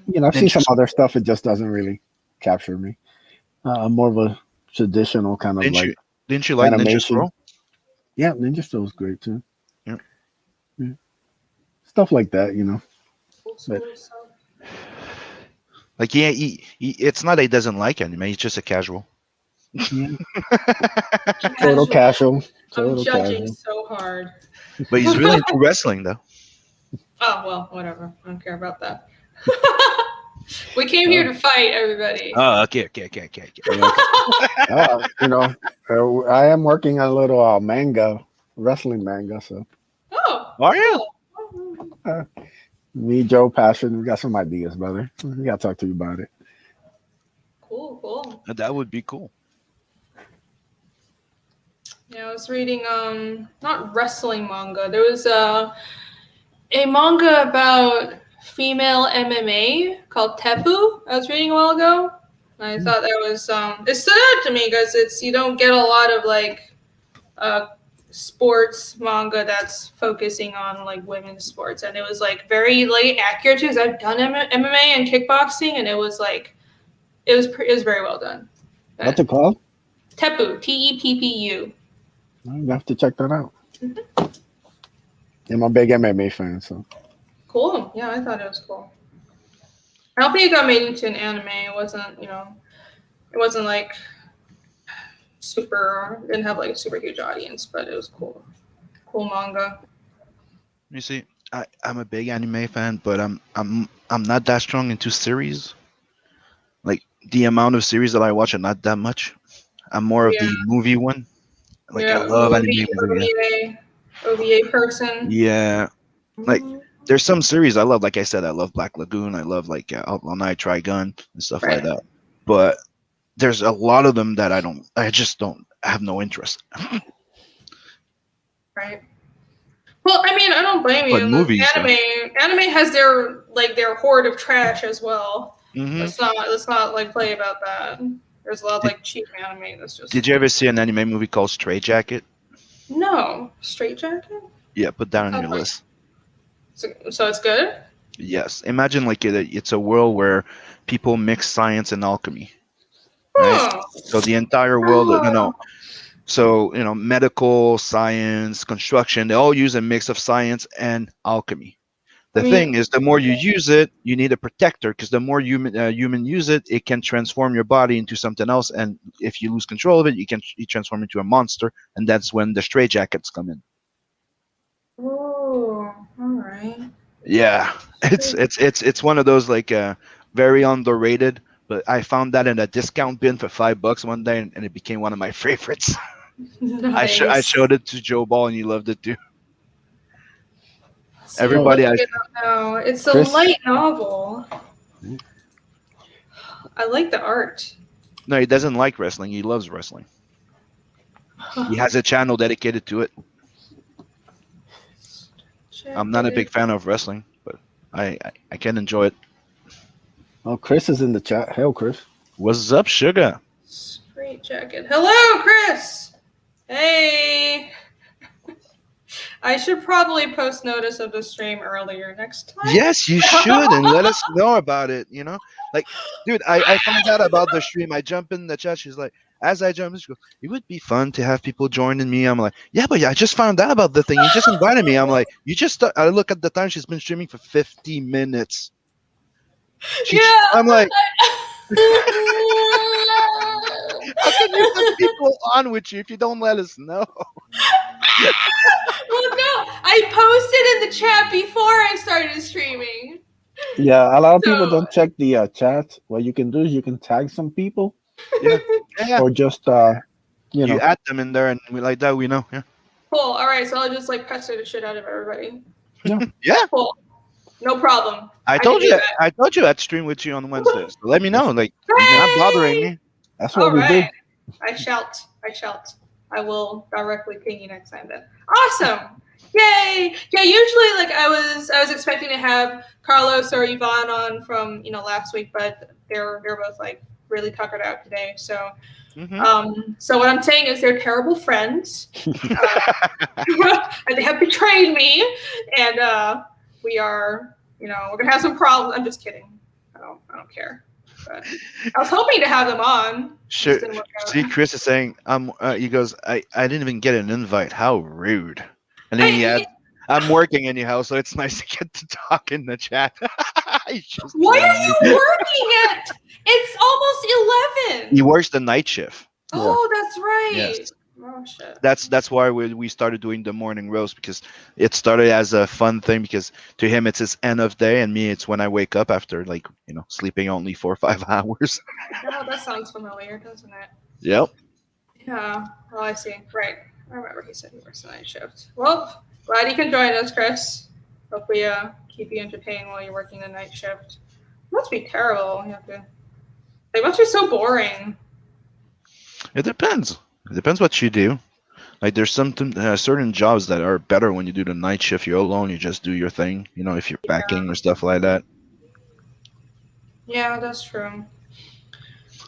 Mm. I've seen Ninja some other stuff. It just doesn't really capture me. I'm more of a traditional kind of Didn't like you didn't you like Ninja animation. Scroll? Yeah, Ninja Steel is great too. Yep. Yeah. Stuff like that, Cool, But cool stuff. Like yeah, it's not that he doesn't like anime. He's just a casual. yeah, total Casual. casual. I'm Total judging casual. so hard. But he's really into wrestling though. Oh well, whatever. I don't care about that. We came here Oh, to fight, everybody. Oh, okay. yeah. I am working on a little manga, wrestling manga. So Oh, Are you? cool. uh, me, Joe, Passion, we got some ideas, brother. We got to talk to you about it. Cool. That would be cool. Yeah, I was reading not wrestling manga. There was a manga about female MMA called Tepu. I was reading a while ago. I thought that was it stood out to me because you don't get a lot of like sports manga that's focusing on like women's sports, and it was like very like accurate too. Because I've done MMA and kickboxing, and it was like it was very well done. What's it called? Tepu, Teppu. I have to check that out. Mm-hmm. I'm a big MMA fan, so Cool. Yeah, I thought it was cool. I don't think it got made into an anime. It wasn't like super. Didn't have like a super huge audience, but it was cool. Cool manga. You see, I'm a big anime fan, but I'm not that strong into series. Like the amount of series that I watch are not that much. I'm more of Yeah, the movie one. Like I yeah. love anime movies. OVA person. Yeah, like Mhm. there's some series I love. Like I said, I love Black Lagoon. I love like Outlaw Night, Trigun, and stuff like Right. that. But there's a lot of them that I just don't have no interest. Right. Well, I mean, I don't blame But you. movies, Anime has their horde of trash as well. hmm Let's not like play about that. There's a lot of Did, like cheap anime that's just did you ever see an anime movie called Stray Jacket? no straight jacket. Yeah, put that on Sounds your like- list. So it's good. Yes. Imagine like it's a world where people mix science and alchemy, right? Oh, So the entire world, oh. so medical science, construction, they all use a mix of science and alchemy. I The mean, thing is, the more you use it, you need a protector because the more human use it, it can transform your body into something else. And if you lose control of it, you transform into a monster, and that's when the stray jackets come in. oh, all right. Yeah, it's one of those like very underrated. But I found that in a discount bin for $5 one day, and it became one of my favorites. I Nice. showed it to Joe Ball and he loved it too. See, I'm Everybody, looking it up now. It's a Chris? light novel. I like the art. no, he doesn't like wrestling. He loves wrestling. He has a channel dedicated to it. I'm not a big fan of wrestling, but I can enjoy it. Oh, Chris is in the chat. Hell, Chris. What's up, sugar? Straight jacket. Hello, Chris. Hey. I should probably post notice of the stream earlier next time. Yes, you should, and let us know about it. You know, like, dude, I found out about the stream. I jump in the chat. She's like, as I jump in, she goes, "It would be fun to have people joining me." I'm like, "Yeah, but I just found out about the thing. You just invited me." I'm like, "You just." I look at the time. She's been streaming for 50 minutes. Yeah. I'm like, how can you have people on with you if you don't let us know? Well, no, I posted in the chat before I started streaming. Yeah, a lot of people So, don't check the chat. What you can do is you can tag some people, Yeah, yeah. or just you You know. add them in there, and we like that. We know. Yeah, cool. All right, so I'll just like pester the shit out of everybody. yeah. Cool. No problem. I can told do you. that. I told you I'd stream with you on Wednesdays. So let me know. Like, you're not bothering Hey! me. That's what All we do. right. I shalt. I will directly ping you next time then. Awesome. Yay. Yeah, usually like I was expecting to have Carlos or Yvonne on from, last week, but they're both like really tuckered out today. So so what I'm saying is they're terrible friends. And they have betrayed me, and we are, we're gonna have some problems. I'm just kidding. I don't care. But I was hoping to have them on. Sure. Just didn't work out. See, Chris is saying, he goes, I didn't even get an invite. How rude. And then he adds, I'm working anyhow, so it's nice to get to talk in the chat. He's just What kidding are you. you working at? It's almost 11. He works the night shift. Oh, that's right. Yes. Oh shit. That's why we started doing the morning roast, because it started as a fun thing, because to him it's his end of day, and me it's when I wake up after sleeping only 4 or 5 hours. Oh, that sounds familiar, doesn't it? Yep. Yeah. Well, I see. Right. I remember he said he works the night shift. Well, glad you can join us, Chris. Hope we keep you entertained while you're working the night shift. It must be terrible. They must be so boring. It depends. It depends what you do. Like, there's certain jobs that are better when you do the night shift. You're alone. You just do your thing. If you're packing or stuff like that. Yeah, that's true.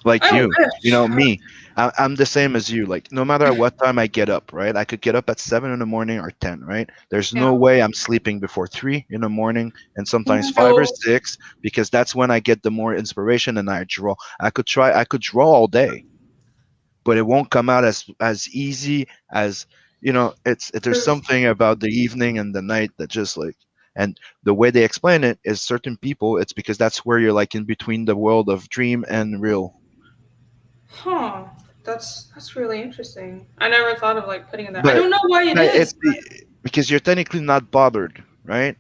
Like I you, wish. me. I'm the same as you. Like, no matter what time I get up, right? I could get up at 7 in the morning or 10, right? There's no way I'm sleeping before 3 in the morning, and sometimes 5 or 6, because that's when I get the more inspiration and I draw. I could draw all day, but it won't come out as easy as there's something about the evening and the night that just like, and the way they explain it is certain people, it's because that's where you're like in between the world of dream and real. Huh. That's really interesting. I never thought of like putting it there. I don't know why it is. Because you're technically not bothered, right?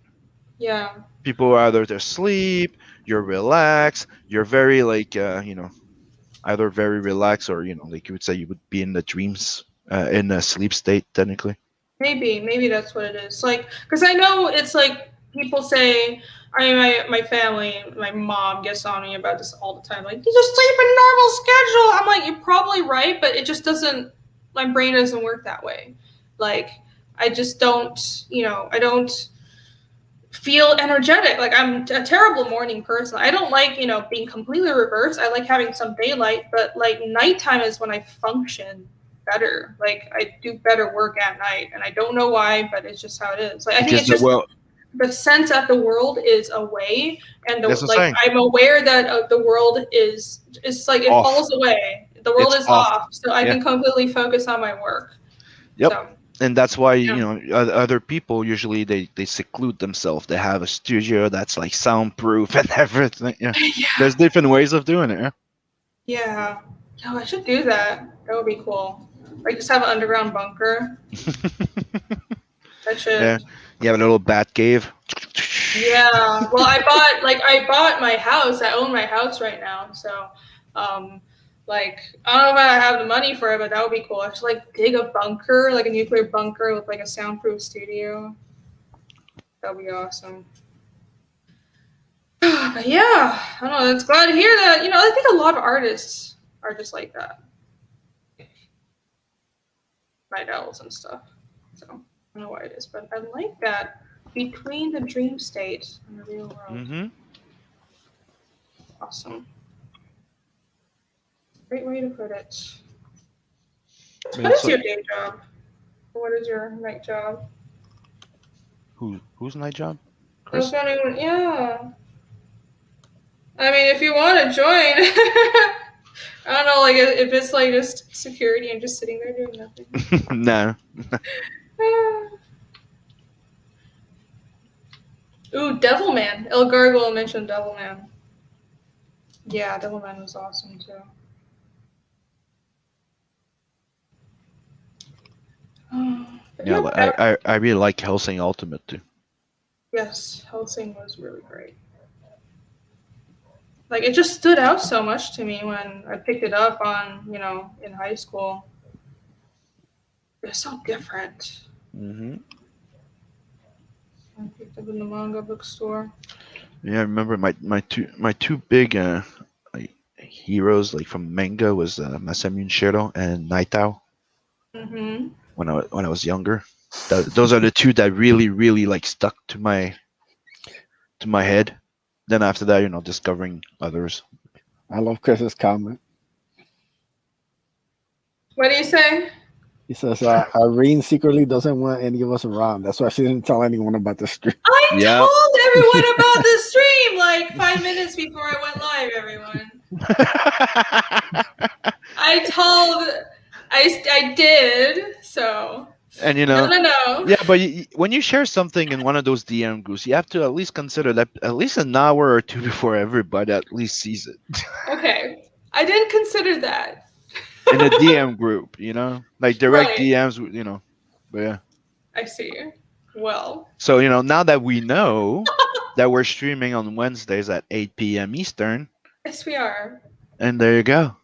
Yeah. People are either asleep, you're relaxed, you're very like either very relaxed, or like you would say you would be in the dreams, in a sleep state technically. Maybe that's what it is. Like, because I know it's like people say. I mean, my family, my mom gets on me about this all the time. Like, you just sleep in normal schedule. I'm like, you're probably right, but it just doesn't. My brain doesn't work that way. Like, I just don't. I don't feel energetic. Like, I'm a terrible morning person. I don't like being completely reversed. I like having some daylight, but like nighttime is when I function better. Like, I do better work at night, and I don't know why, but it's just how it is. Like, I think it's just the sense that the world is away, and I'm aware that the world is like it falls away. The world is off, so I can completely focus on my work. Yep. So, and that's why other people usually they seclude themselves. They have a studio that's like soundproof and everything. Yeah. There's different ways of doing it. Yeah. No, I should do that. That would be cool. Like, just have an underground bunker. That should. Yeah. You have a little bat cave. Yeah. Well, I bought my house. I own my house right now. So, Like, I don't know if I have the money for it, but that would be cool. I should like dig a bunker, like a nuclear bunker with like a soundproof studio. That would be awesome. But yeah, I don't know. It's glad to hear that. I think a lot of artists are just like that. Night owls and stuff. So I don't know why it is, but I like that between the dream state and the real world. Mm-hmm. Awesome. Great way to put it. I mean, What is so, your day job? What is your night job? whose night job? I was Chris? wondering, yeah. I mean, if you want to join, I don't know, like if it's like just security and just sitting there doing nothing. No. Ooh, Devilman. El Gargoyle mentioned Devilman. Yeah, Devilman was awesome too. But Yeah, yeah, I really like Helsing Ultimate too. yes, Helsing was really great. Like it just stood out so much to me when I picked it up in high school. It's so different. Mm-hmm. I picked up in the manga bookstore. Yeah, I remember my two big like heroes like from manga was Masamune Shiro and Naitao Mm-hmm. when I was younger. Those are the two that really like stuck to my head. Then after that, discovering others. I love Chris's comment. What do you say? He says Irene secretly doesn't want any of us around. That's why she didn't tell anyone about the stream. I Yeah. told everyone about the stream like 5 minutes before I went live, everyone. I did, so. And No. yeah, but when you share something in one of those DM groups, you have to at least consider that at least an hour or two before everybody at least sees it. Okay. I didn't consider that. In a DM group, like direct Right. DMs, But yeah. I see. Well. So now that we know that we're streaming on Wednesdays at 8 p.m. Eastern, Yes, we are. and there you go.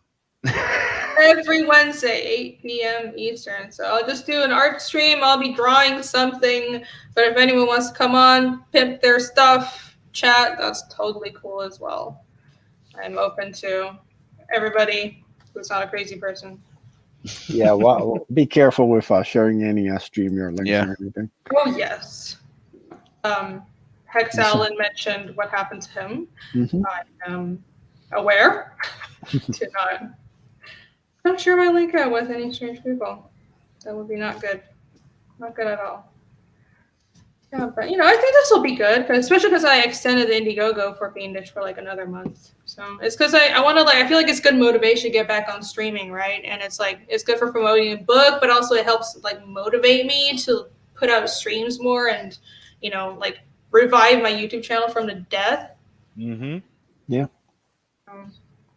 Every Wednesday, 8 p.m. Eastern. So I'll just do an art stream. I'll be drawing something. But if anyone wants to come on, pimp their stuff, chat, that's totally cool as well. I'm open to everybody who's not a crazy person. Yeah, well, be careful with sharing any stream your links Yeah. Mm-hmm. or anything. Oh, yes. Hex Allen mentioned what happened to him. Mm-hmm. I am aware. Do not share my link out with any strange people. That would be not good. Not good at all. Yeah, but I think this will be good, especially because I extended the Indiegogo for Fiendish for like another month. So it's because I want to I feel like it's good motivation to get back on streaming, right? And it's like it's good for promoting a book, but also it helps like motivate me to put out streams more and like revive my YouTube channel from the death. Mm-hmm. Yeah.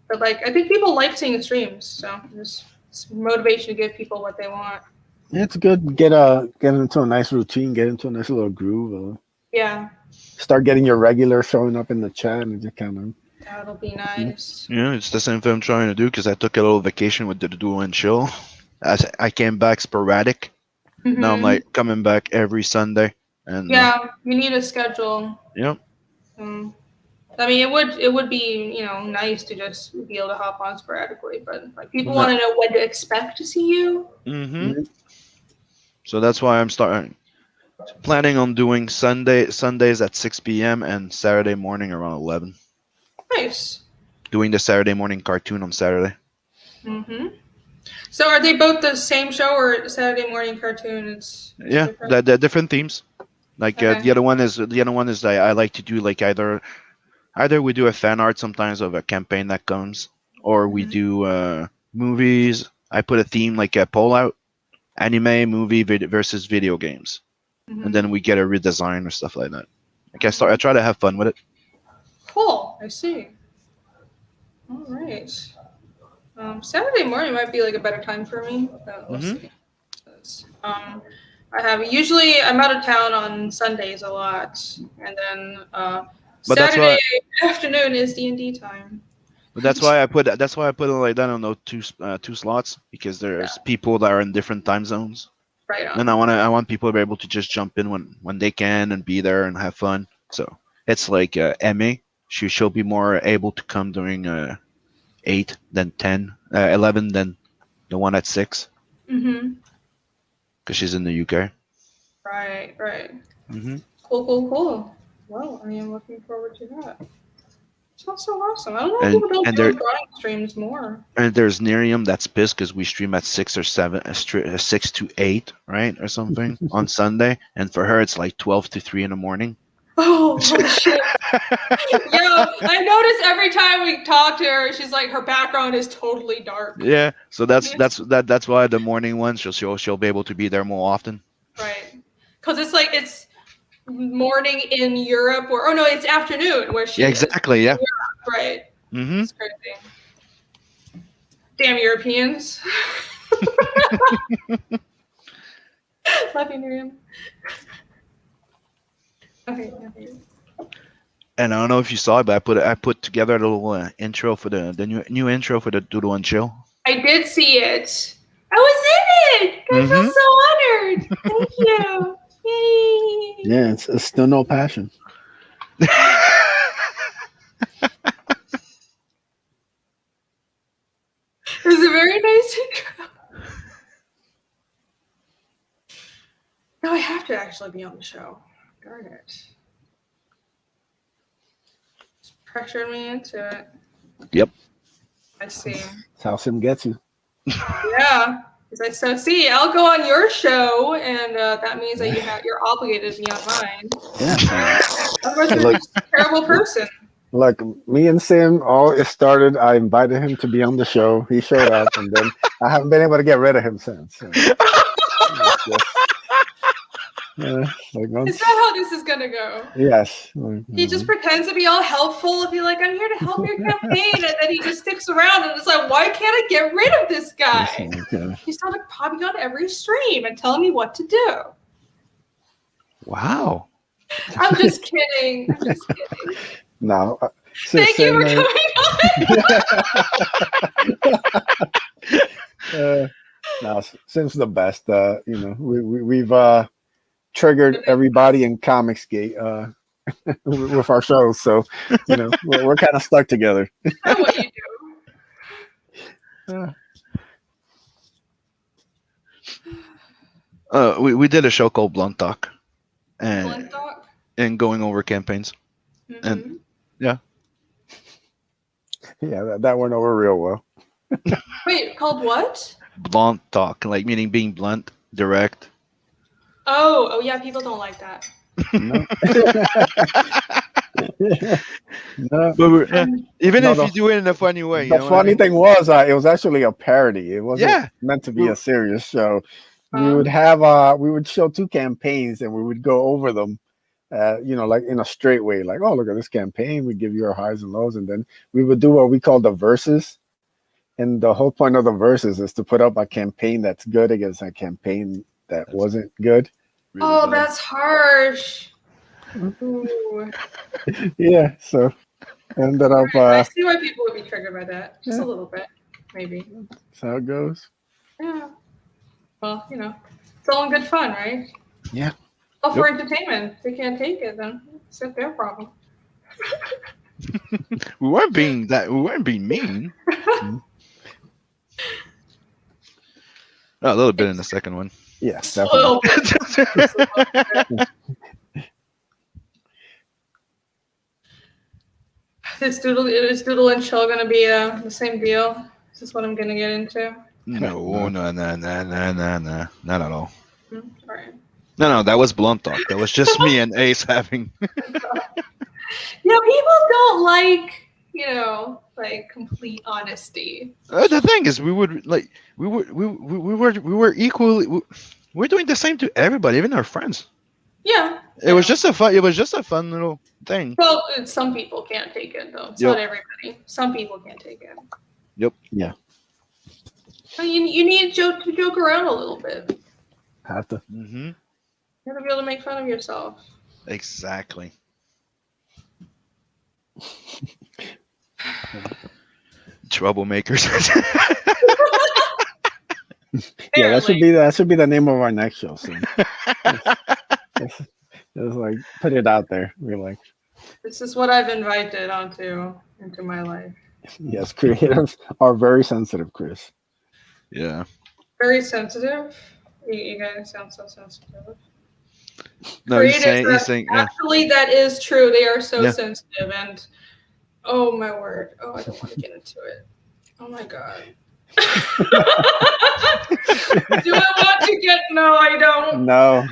But I think people like seeing streams, so it's motivation to give people what they want. Yeah, it's good. Get into a nice routine. Get into a nice little groove. Yeah. Start getting your regular showing up in the chat and just kind of. That'll be nice. Yeah, it's the same thing I'm trying to do because I took a little vacation with the duo and chill. As I came back sporadic. Mm-hmm. Now I'm like coming back every Sunday. And yeah, you need a schedule. Yep. I mean, it would be nice to just be able to hop on sporadically, but people want to know when to expect to see you. Mm-hmm. So that's why I'm planning on doing Sundays at 6 p.m. and Saturday morning around 11. Nice. Doing the Saturday morning cartoon on Saturday. Mm-hmm. So are they both the same show or Saturday morning cartoon? It's yeah, they're different themes. Like okay. the other one is I like to do like either we do a fan art sometimes of a campaign that comes, or we do movies. I put a theme like a poll out, anime, movie versus video games, and then we get a redesign or stuff like that. Like I try to have fun with it. Cool. I see. All right. Saturday morning might be like a better time for me. But we'll see. I'm out of town on Sundays a lot, and then Saturday afternoon is D&D time. But that's why I put it like that on those two slots, because there's people that are in different time zones, Right and on. I want people to be able to just jump in when they can and be there and have fun. So it's like Emmy. She'll be more able to come during 8 than 10, 11 than the one at 6, Mm-hmm. because she's in the UK. Right, right. Hmm. Cool. Well, I am looking forward to that. Sounds so awesome. I don't know if And people don't and do there drawing streams more. and there's Nerium that's pissed because we stream at 6 or 7, 6 to 8, right, or something on Sunday, and for her it's like 12 to 3 in the morning. Oh shit. Yo, I notice every time we talk to her, she's like, her background is totally dark. Yeah, so that's why the morning ones she'll be able to be there more often. Right. Because it's morning in Europe, or oh no, it's afternoon where she Yeah, is. exactly. Yeah. Right. Mm-hmm. It's crazy. Damn Europeans. Love you, Miriam. Okay. And I don't know if you saw it, but I put together a little intro for the new intro for the Doodle and Chill. I did see it. I was in it. I feel so honored. Thank you. Yay. Yeah, it's still no passion. It was a very nice intro. Now I have to actually be on the show. Darn it. Just pressured me into it. Yep. I see. That's how Sim gets you. Yeah. Because see, I'll go on your show, and that means that you're obligated to be on mine. Yeah. Otherwise, you're just a terrible person. Look, me and Sim, all it started. I invited him to be on the show. He showed up, and then I haven't been able to get rid of him since. So, like Is that how this is gonna go? Yes. He just pretends to be all helpful and be like, I'm here to help your campaign. And then he just sticks around and it's like, why can't I get rid of this guy? He's not like popping on every stream and telling me what to do. Wow. I'm just kidding. No. Thank you for coming on. No, Sim's the best. We've triggered everybody in Comicsgate with our shows, so we're kind of stuck together. I know what you do. We did a show called Blunt Talk, Blunt Talk? And going over campaigns, and yeah, that went over real well. Wait, called what? Blunt Talk, like meaning being blunt, direct. Oh yeah, people don't like that. No. No. But even if you do it in a funny way. The funny thing was, it was actually a parody. It wasn't meant to be a serious show. We would have we would show two campaigns and we would go over them, like in a straight way, like, oh, look at this campaign. We give you our highs and lows, and then we would do what we call the verses. And the whole point of the verses is to put up a campaign that's good against a campaign that wasn't good. Really bad. That's harsh. Ooh. Yeah, so ended up. I see why people would be triggered by that. Just a little bit, maybe. That's how it goes. Yeah. Well, it's all in good fun, right? Yeah. All for entertainment. If they can't take it, then it's not their problem. We weren't being mean. A little bit in the second one. Yeah, definitely. Is Doodle and Chill going to be the same deal? Is this what I'm going to get into? No, not at all. All right. No, that was Blunt Talk. That was just me and Ace having. Yeah, people don't like complete honesty. The thing is, we were equally. We're doing the same to everybody, even our friends. Yeah. It was just a fun little thing. Well, some people can't take it though. It's not everybody. Some people can't take it. Yep. Yeah. You need to joke around a little bit. Have to. Mm-hmm. You have to be able to make fun of yourself. Exactly. Troublemakers. Yeah, that should Apparently. be the name of our next show soon. It's like put it out there. We're like, This is what I've invited into my life. yes, creatives are very sensitive, Chris. Yeah. Very sensitive. You guys sound so sensitive. No, he's Creatives saying. are, He's saying. Yeah. actually, that is true. They are so Yeah. sensitive, and oh my word. Oh, I don't want to get into it. Oh my god. Do I want to get? No, I don't. No,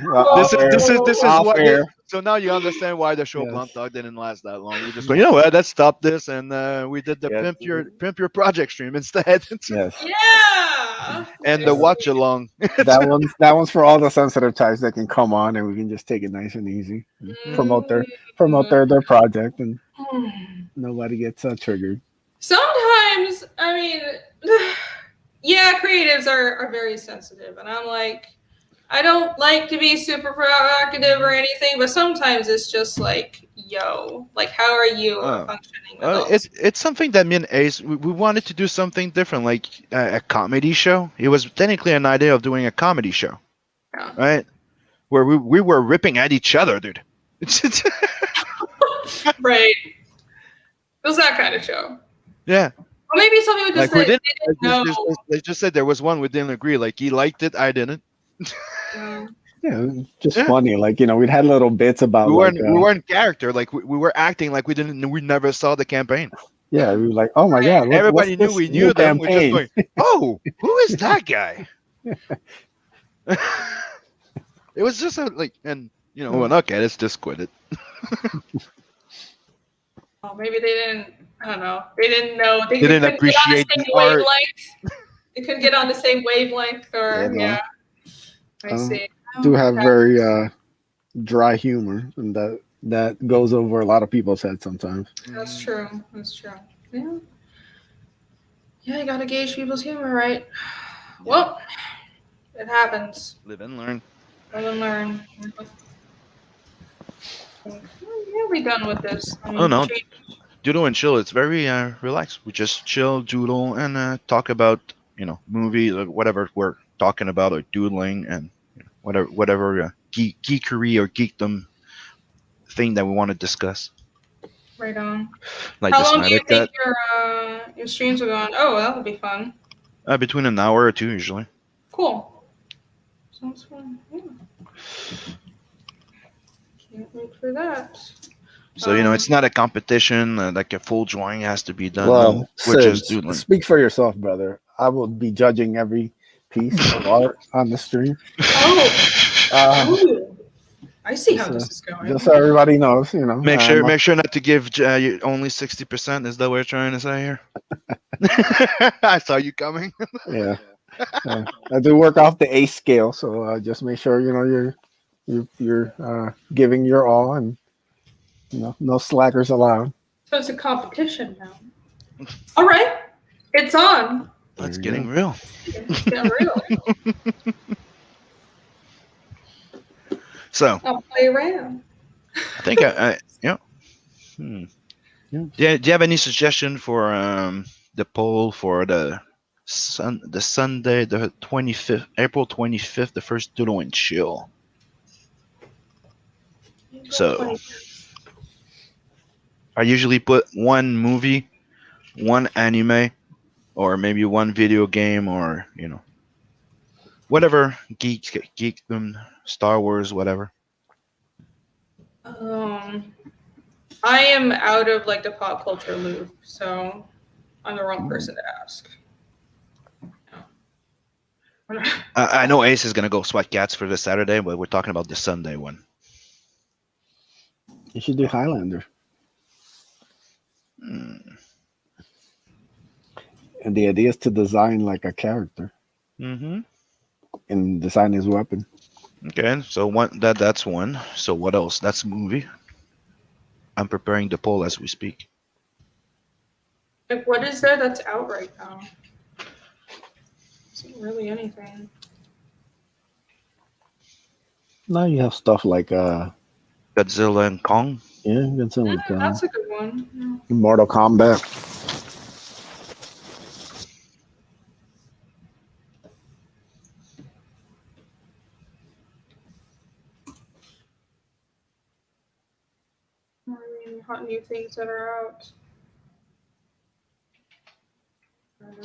This is off what. air. So now you understand why the show Yes. Blunt Dog didn't last that long. We just go, you know what? Let's stop this, and we did the Yes. pimp your project stream instead, Yes, Yeah. and the watch along. that one's for all the sensitive types that can come on, and we can just take it nice and easy, and promote their project, and nobody gets triggered. Sometimes, I mean, yeah, creatives are very sensitive, and I'm like, I don't like to be super provocative or anything, but sometimes it's just like, yo, like, how are you a functioning adult? It's something that me and Ace we wanted to do something different, like a comedy show. It was technically an idea of doing a comedy show, Yeah. right? Where we were ripping at each other, dude. Right. It was that kind of show. Yeah. Or maybe some people just Like said they didn't know. they just said there was one we didn't agree. Like he liked it, I didn't. Yeah, just funny. Like, we'd had little bits about we weren't character. Like we were acting like we never saw the campaign. Yeah, we were like, oh my god, everybody knew we knew them. We're just campaign? going, oh, who is that guy? It was just and well, okay, let's just quit it. Oh, maybe they didn't. I don't know. They didn't know. They didn't couldn't appreciate get on the the same art. wavelength. They couldn't get on the same wavelength, or Yeah, I see. Do have very dry humor, and that goes over a lot of people's heads sometimes. That's true. Yeah. Yeah, you gotta gauge people's humor, right? Well, it happens. Live and learn. Live and learn. Yeah, we done with this. I mean, Oh no, doodle and chill. It's very relaxed. We just chill, doodle, and talk about movies or whatever we're talking about, or doodling, and whatever geekery or geekdom thing that we want to discuss. Right on. Like how the long do you Snyder think your streams are going? Oh, that would be fun. Cut. Between an hour or two usually. Cool. Sounds fun. Yeah. Can't wait for that. So it's not a competition. Like a full drawing has to be done. Well, No, we're just doodling. Speak for yourself, brother. I will be judging every piece of art on the stream. Oh, I see how this is going. Just so everybody knows, Make sure not to give you only 60%. Is that what you're trying to say here? I saw you coming. Yeah. I do work off the ACE scale, so just make sure you're giving your all, and no slackers allowed. So it's a competition now. All right, it's on. It's getting real. It's getting real. So I'll play around. I think yeah. Do you have any suggestion for the poll for the Sunday, the 25th, April 25th, the first Doodle and Chill? So I usually put one movie, one anime, or maybe one video game, or whatever geekdom, Star Wars, whatever. I am out of the pop culture loop, so I'm the wrong person to ask. I know Ace is gonna go Sweat Cats for this Saturday, but we're talking about the Sunday one. You should do Highlander. And the idea is to design like a character. Mm-hmm. And design his weapon. Okay, so that's one. So what else? That's a movie. I'm preparing the poll as we speak. What is there that's out right now? Isn't really anything. Now you have stuff like Godzilla and Kong. Yeah, Godzilla and Kong. That's a good one. Mortal Kombat. Any hot new things that are out? I don't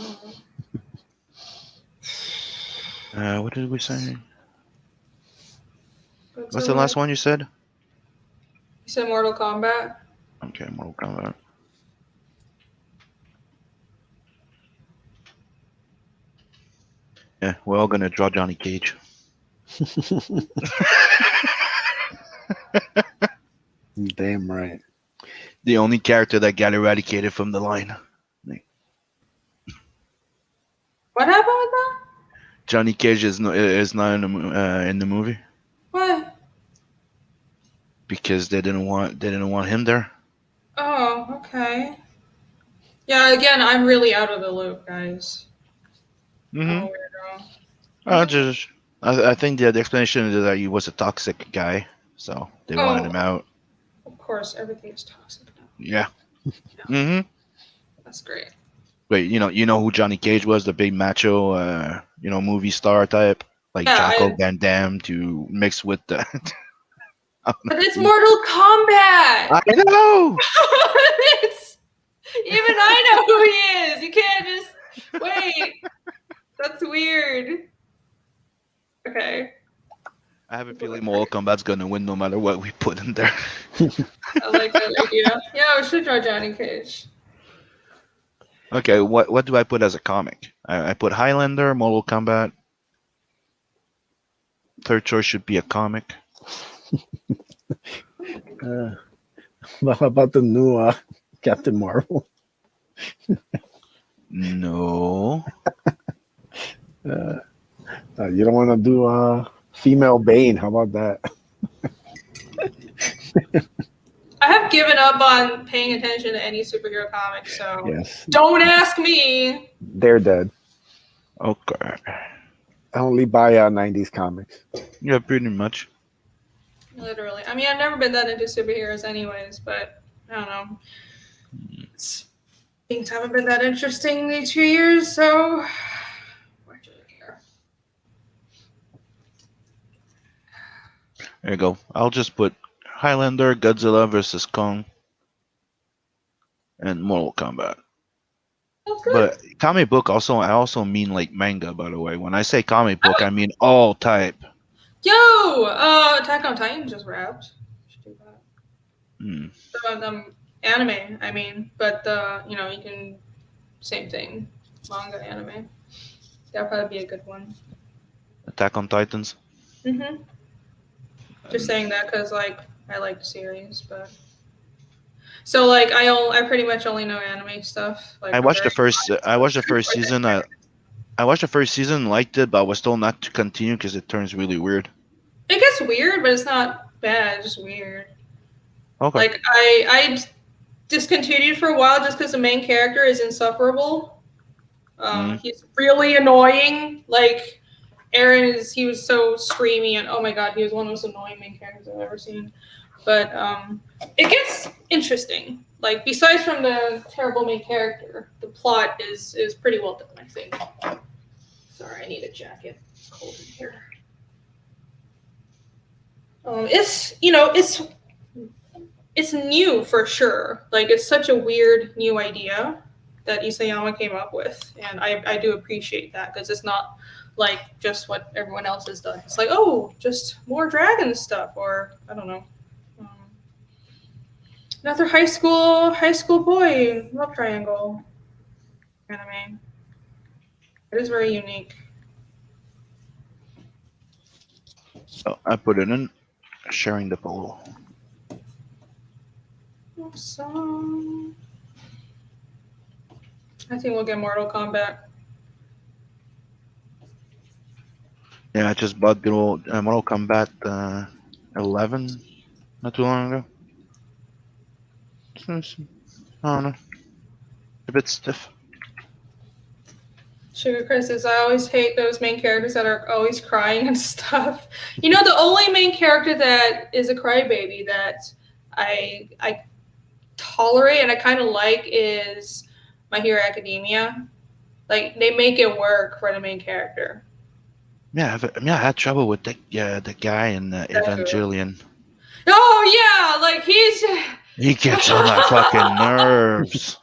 know. What did we say? What's What's the last one you said? You said Mortal Kombat? Okay, Mortal Kombat. Yeah, we're all gonna draw Johnny Cage. Damn right. The only character that got eradicated from the line. What happened with that? Johnny Cage is not in the movie What? because they didn't want him there. Oh, okay. Yeah, again, I'm really out of the loop, guys. I'm a weirdo. I think the explanation is that he was a toxic guy, so they wanted him out. Of course, everything's toxic now. Yeah. Yeah. That's great. Wait, you know who Johnny Cage was? The big macho, movie star type, like Jocko Van Damme to mix with the. But it's Mortal Kombat. I know. Even I know who he is. You can't just wait. That's weird. Okay. I have a feeling Mortal Kombat's gonna win no matter what we put in there. I like that idea. Yeah, we should draw Johnny Cage. Okay, what do I put as a comic? I put Highlander, Mortal Kombat. Third choice should be a comic. What about the new Captain Marvel? No. You don't want to do female Bane. How about that? I have given up on paying attention to any superhero comics, so yes. Don't ask me. They're dead. Okay. I only buy 90s comics. Yeah, pretty much. Literally. I mean, I've never been that into superheroes anyways, but I don't know. Things haven't been that interesting these few years, so why should I care? There you go. I'll just put Highlander, Godzilla vs. Kong, and Mortal Kombat. That's good. But comic book I also mean like manga, by the way. When I say comic book, I mean all type. Yo! Attack on Titan just wrapped. Should do that. Anime, I mean, but you can same thing. Manga, anime. That'll probably be a good one. Attack on Titans. Just saying that because I like the series, but so I pretty much only know anime stuff. I watched the first season. I watched the first season, liked it, but I was told not to continue because it turns really weird. It gets weird, but it's not bad. It's just weird. Okay. I discontinued for a while just because the main character is insufferable. He's really annoying. Aaron he was so screamy, and oh my god, he was one of the most annoying main characters I've ever seen. But it gets interesting. Besides from the terrible main character, the plot is pretty well done, I think. Sorry, I need a jacket. It's cold in here. It's new for sure. It's such a weird new idea that Isayama came up with, and I do appreciate that because it's not just what everyone else has done. It's just more dragon stuff, or I don't know, another high school boy love triangle anime. It is very unique. So I put it in sharing the photo. Awesome. I think we'll get Mortal Kombat. Yeah, I just bought the old Mortal Kombat 11 not too long ago. I don't know. A bit stiff. Sugar Chris says, I always hate those main characters that are always crying and stuff. The only main character that is a crybaby that I tolerate and I kind of like is My Hero Academia. They make it work for the main character. Yeah, I had trouble with the guy in Evangelion. Oh yeah, he's He gets on my fucking nerves.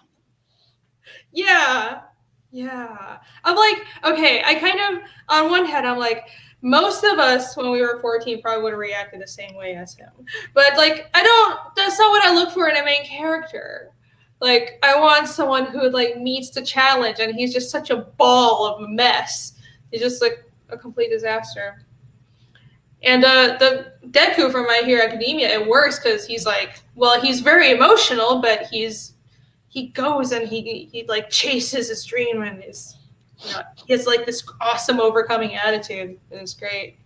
Yeah. Yeah. I'm like, okay, I kind of, on one hand, I'm like, most of us when we were 14 probably would have reacted the same way as him. But like, that's not what I look for in a main character. Like, I want someone who like meets the challenge and he's just such a ball of a mess. He's just like a complete disaster. And the Deku from My Hero Academia, it works because he's like, well, he's very emotional, but he goes and he like chases his dream and he has like this awesome overcoming attitude. And it's great.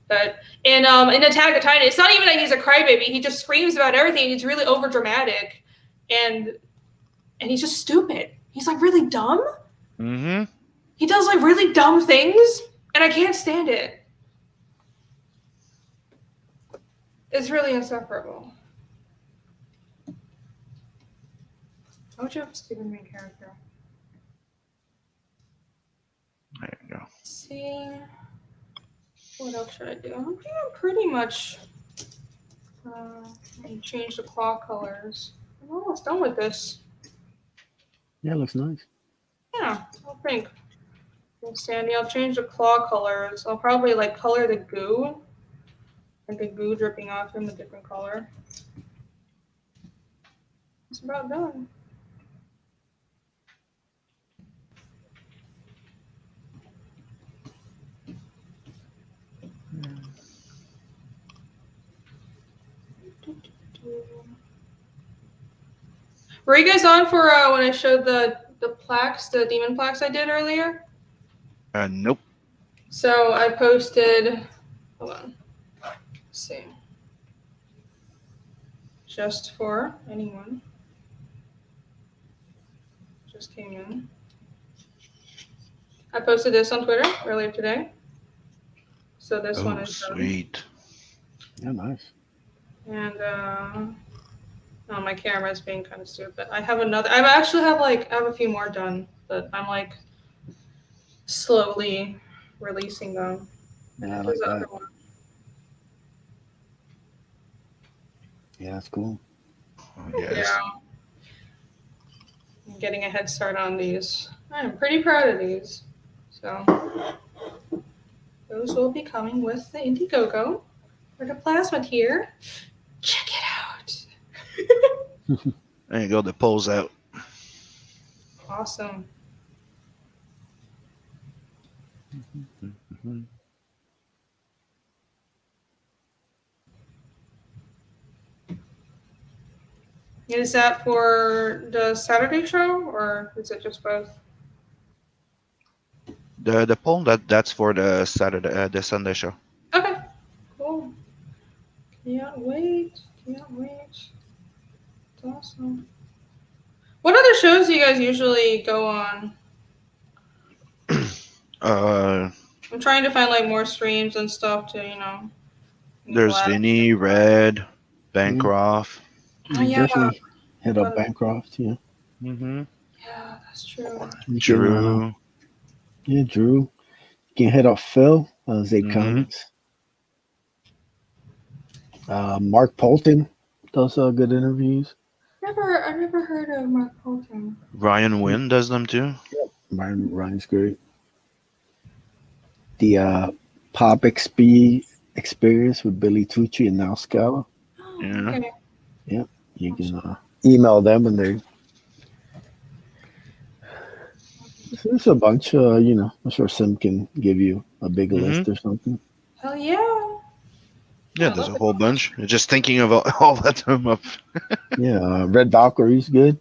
But in Attack on Titan, it's not even that he's a crybaby. He just screams about everything. He's really over dramatic, and he's just stupid. He's like really dumb. Mm-hmm. He does like really dumb things, and I can't stand it. It's really insufferable. How would you have a stupid main character? There you go. Let's see. What else should I do? I'm doing pretty much change the claw colors. I'm almost done with this. Yeah, it looks nice. Yeah, I think. Sandy, I'll change the claw colors. I'll probably like color the goo. Like the goo dripping off him a different color. It's about done. Were you guys on for when I showed the plaques, the demon plaques I did earlier? Nope. So I posted, hold on, let's see, just for anyone, just came in. I posted this on Twitter earlier today. So this one is sweet. Yeah, nice. And oh, my camera's being kind of stupid. I have another. I actually have I have a few more done, but I'm like slowly releasing them. Yeah, I like that. Yeah, that's cool. Oh, yes. Yeah. I'm getting a head start on these. I'm pretty proud of these. So those will be coming with the Indiegogo or the plasma tier. Check it out. There you go. The pole's out. Awesome. Mm-hmm. Is that for the Saturday show or is it just both? The poll that's for the the Sunday show. Okay, cool. Can't wait. Can't wait. It's awesome. What other shows do you guys usually go on? I'm trying to find like more streams and stuff to, There's Vinny, Red, Bancroft. Oh, yeah. Definitely hit up Bancroft, yeah. Mm-hmm. Yeah, that's true. Drew. Yeah, Drew. You can hit up Phil, Zay Comics. Mark Polton does good interviews. I never heard of Mark Polton. Ryan Wynn does them too. Yep. Ryan's great. The Pop XP experience with Billy Tucci and Now Scala. Oh, Yeah. okay. Yeah, you can email them and they. There's a bunch. I'm sure Sim can give you a big list or something. Hell yeah. Yeah, there's a whole bunch. Just thinking of all that them up. Yeah, Red Valkyrie's good.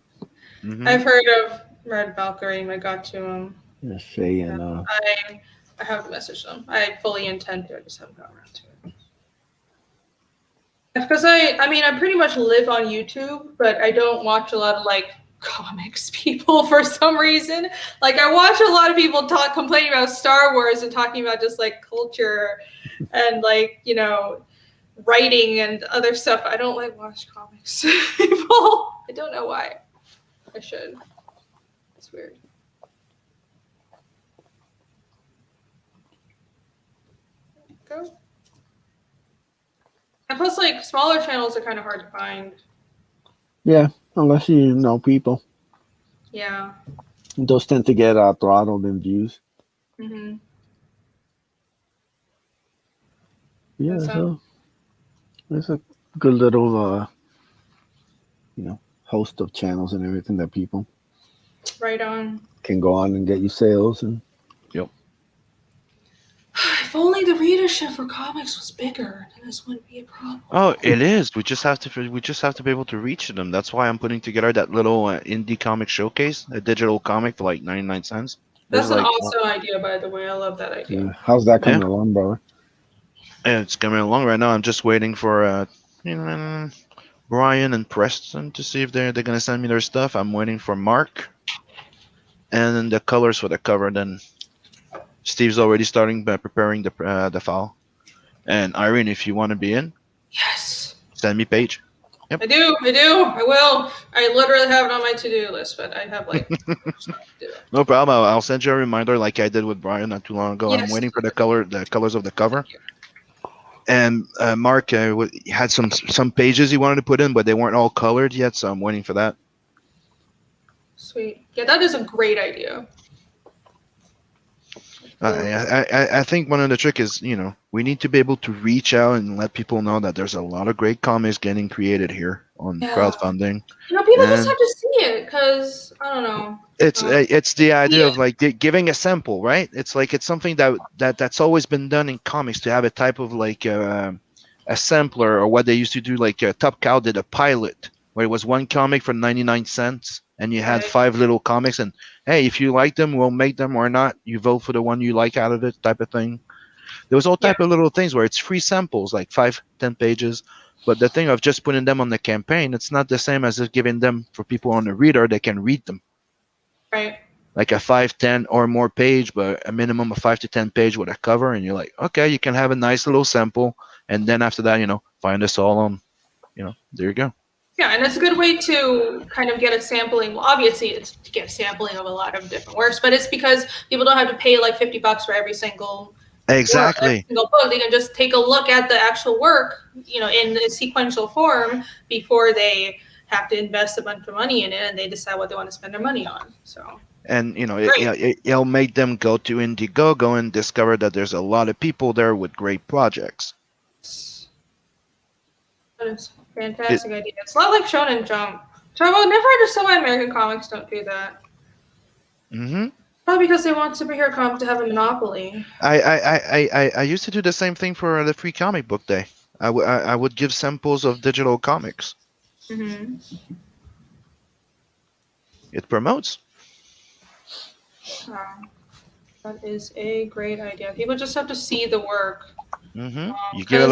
Mm-hmm. I've heard of Red Valkyrie. I got to him. Yeah, Shay and I haven't messaged them. I fully intend to. I just haven't gotten around to it. Because I pretty much live on YouTube, but I don't watch a lot of comics people for some reason. Like I watch a lot of people complaining about Star Wars and talking about just culture and writing and other stuff. I don't watch comics people. I don't know why. I should. It's weird. Go. And plus, smaller channels are kind of hard to find. Yeah, unless you know people, Yeah. those tend to get throttled in views. Mm-hmm. Yeah, That's so it's a good little host of channels and everything that people right on. can go on and get you sales and Yep. If only the readership for comics was bigger, then this wouldn't be a problem. Oh, it is. We just have to be able to reach them. That's why I'm putting together that little indie comic showcase, a digital comic for like 99 cents. There's That's an like, awesome idea, by the way. I love that yeah. idea. How's that yeah, coming along, brother? and it's coming along right now. I'm just waiting for you know, Brian and Preston to see if they're gonna send me their stuff. I'm waiting for Mark and then the colors for the cover. Then Steve's already starting by preparing the file. And Irene, if you want to be in, Yes. send me page. Yep. I do. I will. I literally have it on my to-do list, but I have like stuff to do. No problem. I'll send you a reminder like I did with Brian not too long ago. I'm Yes. waiting for the colors of the cover. Thank you. And Mark had some pages he wanted to put in, but they weren't all colored yet, so I'm waiting for that. Sweet. Yeah, that is a great idea. I think one of the trick is, we need to be able to reach out and let people know that there's a lot of great comics getting created here on Yeah. crowdfunding. People just And have to see it because I don't know. it's the idea Yeah. of like giving a sample, right? It's like it's something that's always been done in comics to have a type of like a sampler, or what they used to do. Like Top Cow did a pilot where it was one comic for 99 cents, and you had Right. 5 little comics, and hey, if you like them, we'll make them, or not. You vote for the one you like out of it, type of thing. There was all Yeah. type of little things where it's free samples, like 5, 10 pages. But the thing of just putting them on the campaign, it's not the same as just giving them for people on the reader that can read them. Right. Like a 5, 10 or more page, but a minimum of 5 to 10 page with a cover, and you're like, okay, you can have a nice little sample, and then after that, find us all on, there you go. Yeah, and it's a good way to kind of get a sampling. Well, obviously, it's to get a sampling of a lot of different works, but it's because people don't have to pay like $50 for every single work, every Exactly. single book. They can just take a look at the actual work, in a sequential form before they have to invest a bunch of money in it, and they decide what they want to spend their money on. So, And great. it'll make them go to Indiegogo and discover that there's a lot of people there with great projects. That is a It, fantastic idea. It's a lot like Shonen Jump. So I've never understood why American comics don't do that. hmm Probably because they want superhero comics to have a monopoly. I used to do the same thing for the free comic book day. I would give samples of digital comics. Mm-hmm. It promotes. That is a great idea. People just have to see the work. You give a Because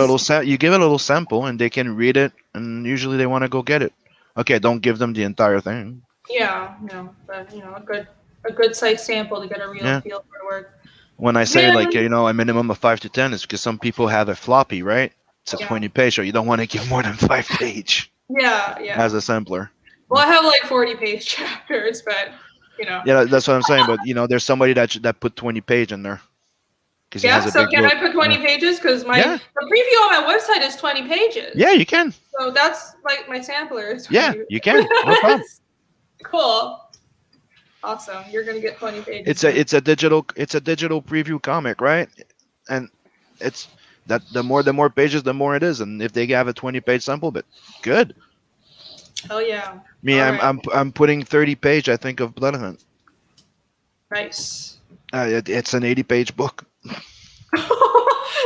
little sample, and they can read it, and usually they want to go get it. Okay, don't give them the entire thing. yeah, but a good size sample to get a real Yeah. feel for the work. When I say like Man, a minimum of 5 to 10, it's because some people have a floppy, right? It's a yeah, 20 page, so you don't want to give more than 5 page yeah. as a sampler. Well, I have like 40-page chapters, but Yeah, that's what I'm saying. But there's somebody that put 20 page in there because he yeah. has a So big can book. I put 20 pages? Because Yeah, the preview on my website is 20 pages. yeah, you can. So that's like my sampler is 20. Yeah, you can. No problem. Cool. Awesome. You're gonna get 20 pages. It's a digital preview comic, right? And it's that the more pages, the more it is. And if they have a 20 page sample, but good. Oh yeah. Me, All I'm right. I'm putting 30 page, I think, of Blood Hunt. Nice. It's an 80 page book.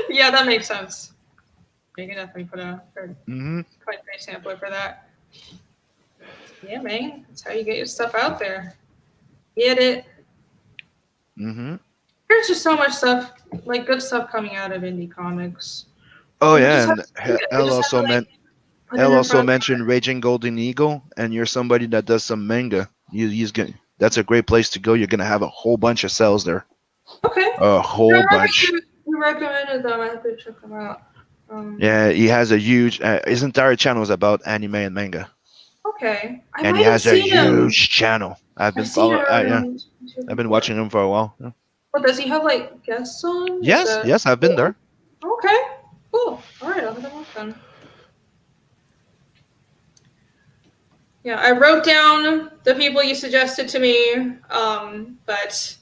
Yeah, that makes sense. You can definitely put a 20-page sampler for that. Yeah, man. That's how you get your stuff out there. Get it. There's just so much stuff, like good stuff coming out of indie comics. Oh You yeah, just have and to see it. You Elle just have to, also like, put it Elle in also front. mentioned Raging Golden Eagle, and you're somebody that does some manga. That's a great place to go. You're gonna have a whole bunch of sales there. Okay. A whole bunch. You recommended them. I have to check them out. Yeah, he has a huge. His entire channel is about anime and manga, Okay. I and might he have has a seen him. huge channel. I've been I've seen follow. him Yeah, on YouTube I've been before. watching him for a while. Yeah. What does he have, like, guests on? Yes, yes, I've been there. Okay. Cool. All right. I'll have a look then. Yeah, I wrote down the people you suggested to me, but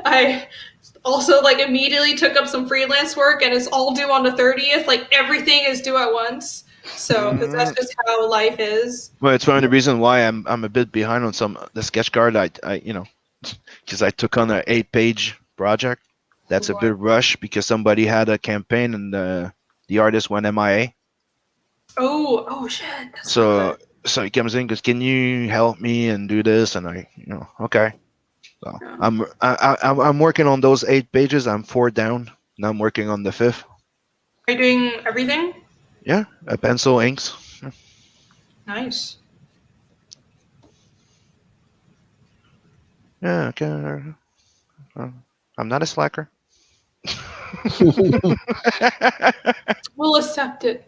I also like immediately took up some freelance work, and it's all due on the 30th. Like everything is due at once. So, because that's just how life is. Well, it's one of the reasons why I'm a bit behind on some the sketch card. I because I took on an 8-page project. That's a bit rush because somebody had a campaign and the artist went MIA. Oh shit! That's not So good. so he comes in, goes, "Can you help me and do this?" And okay. So Yeah. I'm working on those 8 pages. I'm 4 down. Now I'm working on the 5th. Are you doing everything? Yeah, a pencil, inks. Nice. Yeah, okay. I'm not a slacker. We'll accept it.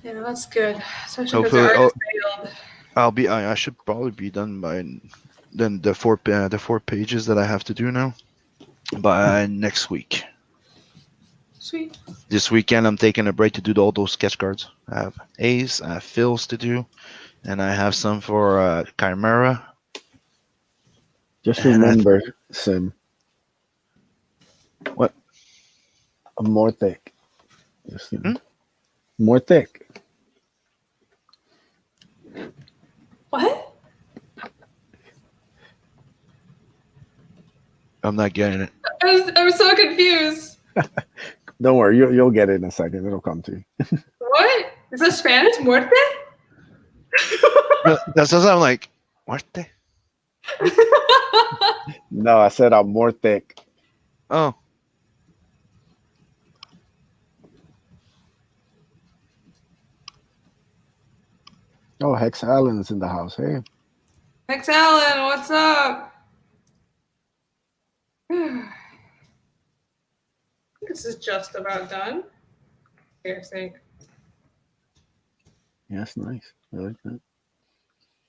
Yeah, that's good. Especially because the Hopefully, artist failed. I should probably be done by then the 4 pages that I have to do now by next week. Sweet. This weekend I'm taking a break to do all those sketch cards. I have Ace, I have fills to do, and I have some for Chimera. Just And remember, Sim, what? more thick. Just, Hmm? more thick. What? I'm not getting it. I was so confused. Don't worry, you'll get it in a second. It'll come to you. What? Is that Spanish? Muerte? That sounds like what the? No, I said I'm more thick. Oh, Oh, Hex Allen's in the house. Hey, Hex Allen, what's up? This is just about done. Here, sake. yeah, that's nice. I like that.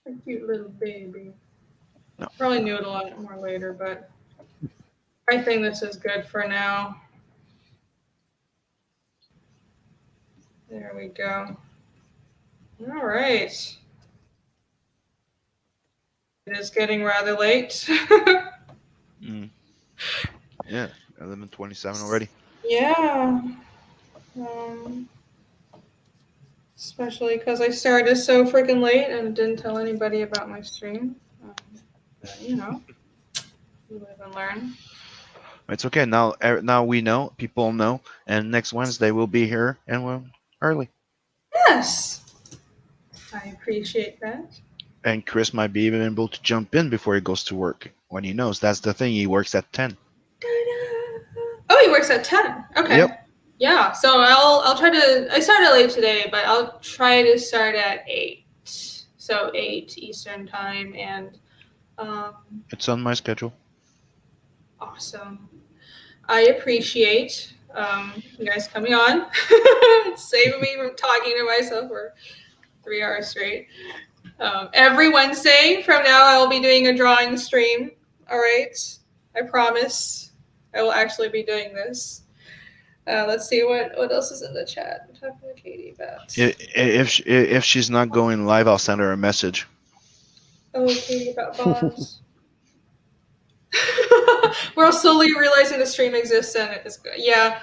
A cute little baby. no. Probably noodle on it more later, but I think this is good for now. There we go. All right. It is getting rather late. Yeah, 11:27 already. Yeah. Especially because I started so freaking late and didn't tell anybody about my stream. But, you live and learn. It's okay now. Now we know. People know. And next Wednesday we'll be here and we're early. Yes. I appreciate that. And Chris might be even able to jump in before he goes to work when he knows. That's the thing. He works at 10. Oh, he works at 10. Okay. Yep. Yeah, so I'll try to. I started late today, but I'll try to start at 8. So 8 Eastern time, and It's on my schedule. awesome. I appreciate you guys coming on, saving me from talking to myself for 3 hours straight. Every Wednesday from now, I will be doing a drawing stream. All right, I promise. I will actually be doing this. Let's see what else is in the chat. I'm talking to Katie about. If she's not going live, I'll send her a message. Oh, Katie about bonds. We're slowly realizing the stream exists and it's good. Yeah.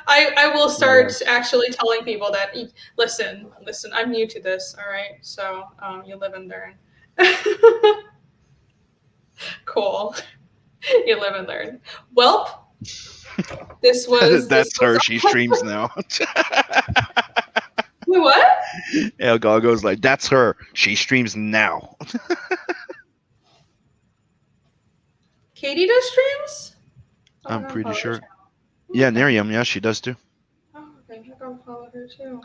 I will start actually telling people that listen. I'm new to this. All right, so you live and learn. Cool. You live and learn. Welp. This was. That's her. She streams now. Wait, what? El Gago's like, that's her. She streams now. Katie does streams? Oh, I'm pretty sure. Okay. Yeah, Miriam. Yeah, she does too. Oh, okay. I'll go follow her too.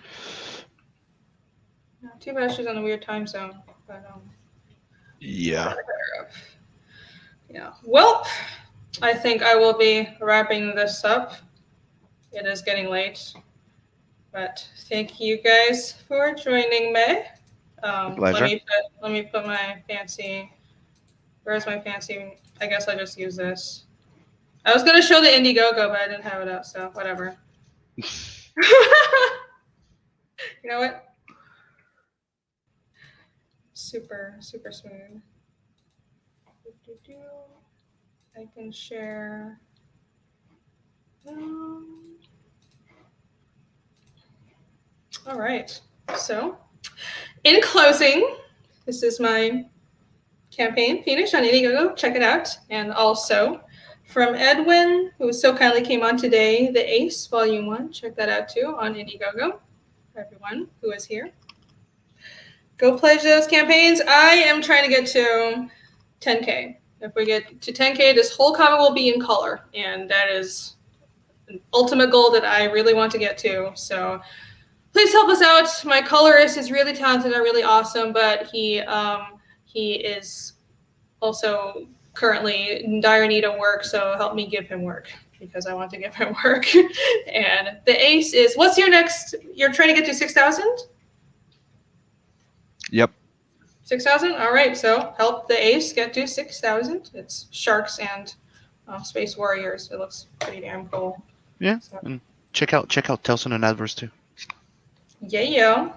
No, too bad she's on a weird time zone. But Yeah. yeah. Well, I think I will be wrapping this up. It is getting late. But thank you guys for joining me. Pleasure. Let me put my fancy. Where's my fancy? I guess I just use this. I was gonna show the Indiegogo, but I didn't have it up, so whatever. You know what? Super, super smooth. I can share. All right. So, in closing, this is my campaign, Fiendish, on Indiegogo. Check it out. And also, from Edwin, who so kindly came on today, The Ace, Volume 1. Check that out too on Indiegogo. For everyone who is here. Go pledge those campaigns. I am trying to get to 10K. If we get to 10K, this whole comic will be in color. And that is an ultimate goal that I really want to get to. So please help us out. My colorist is really talented and really awesome, but he is also currently in dire need of work, so help me give him work because I want to give him work. And the Ace is, what's your next? You're trying to get to 6,000? Yep. 6,000? All right, so help the Ace get to 6,000. It's Sharks and Space Warriors. It looks pretty damn cool. Yeah. So. And check out Telson and Adverse too. Yeah.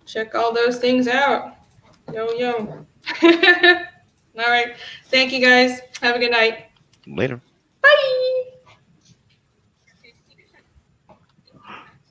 Check all those things out. Yo. All right. Thank you guys. Have a good night. Later. Bye.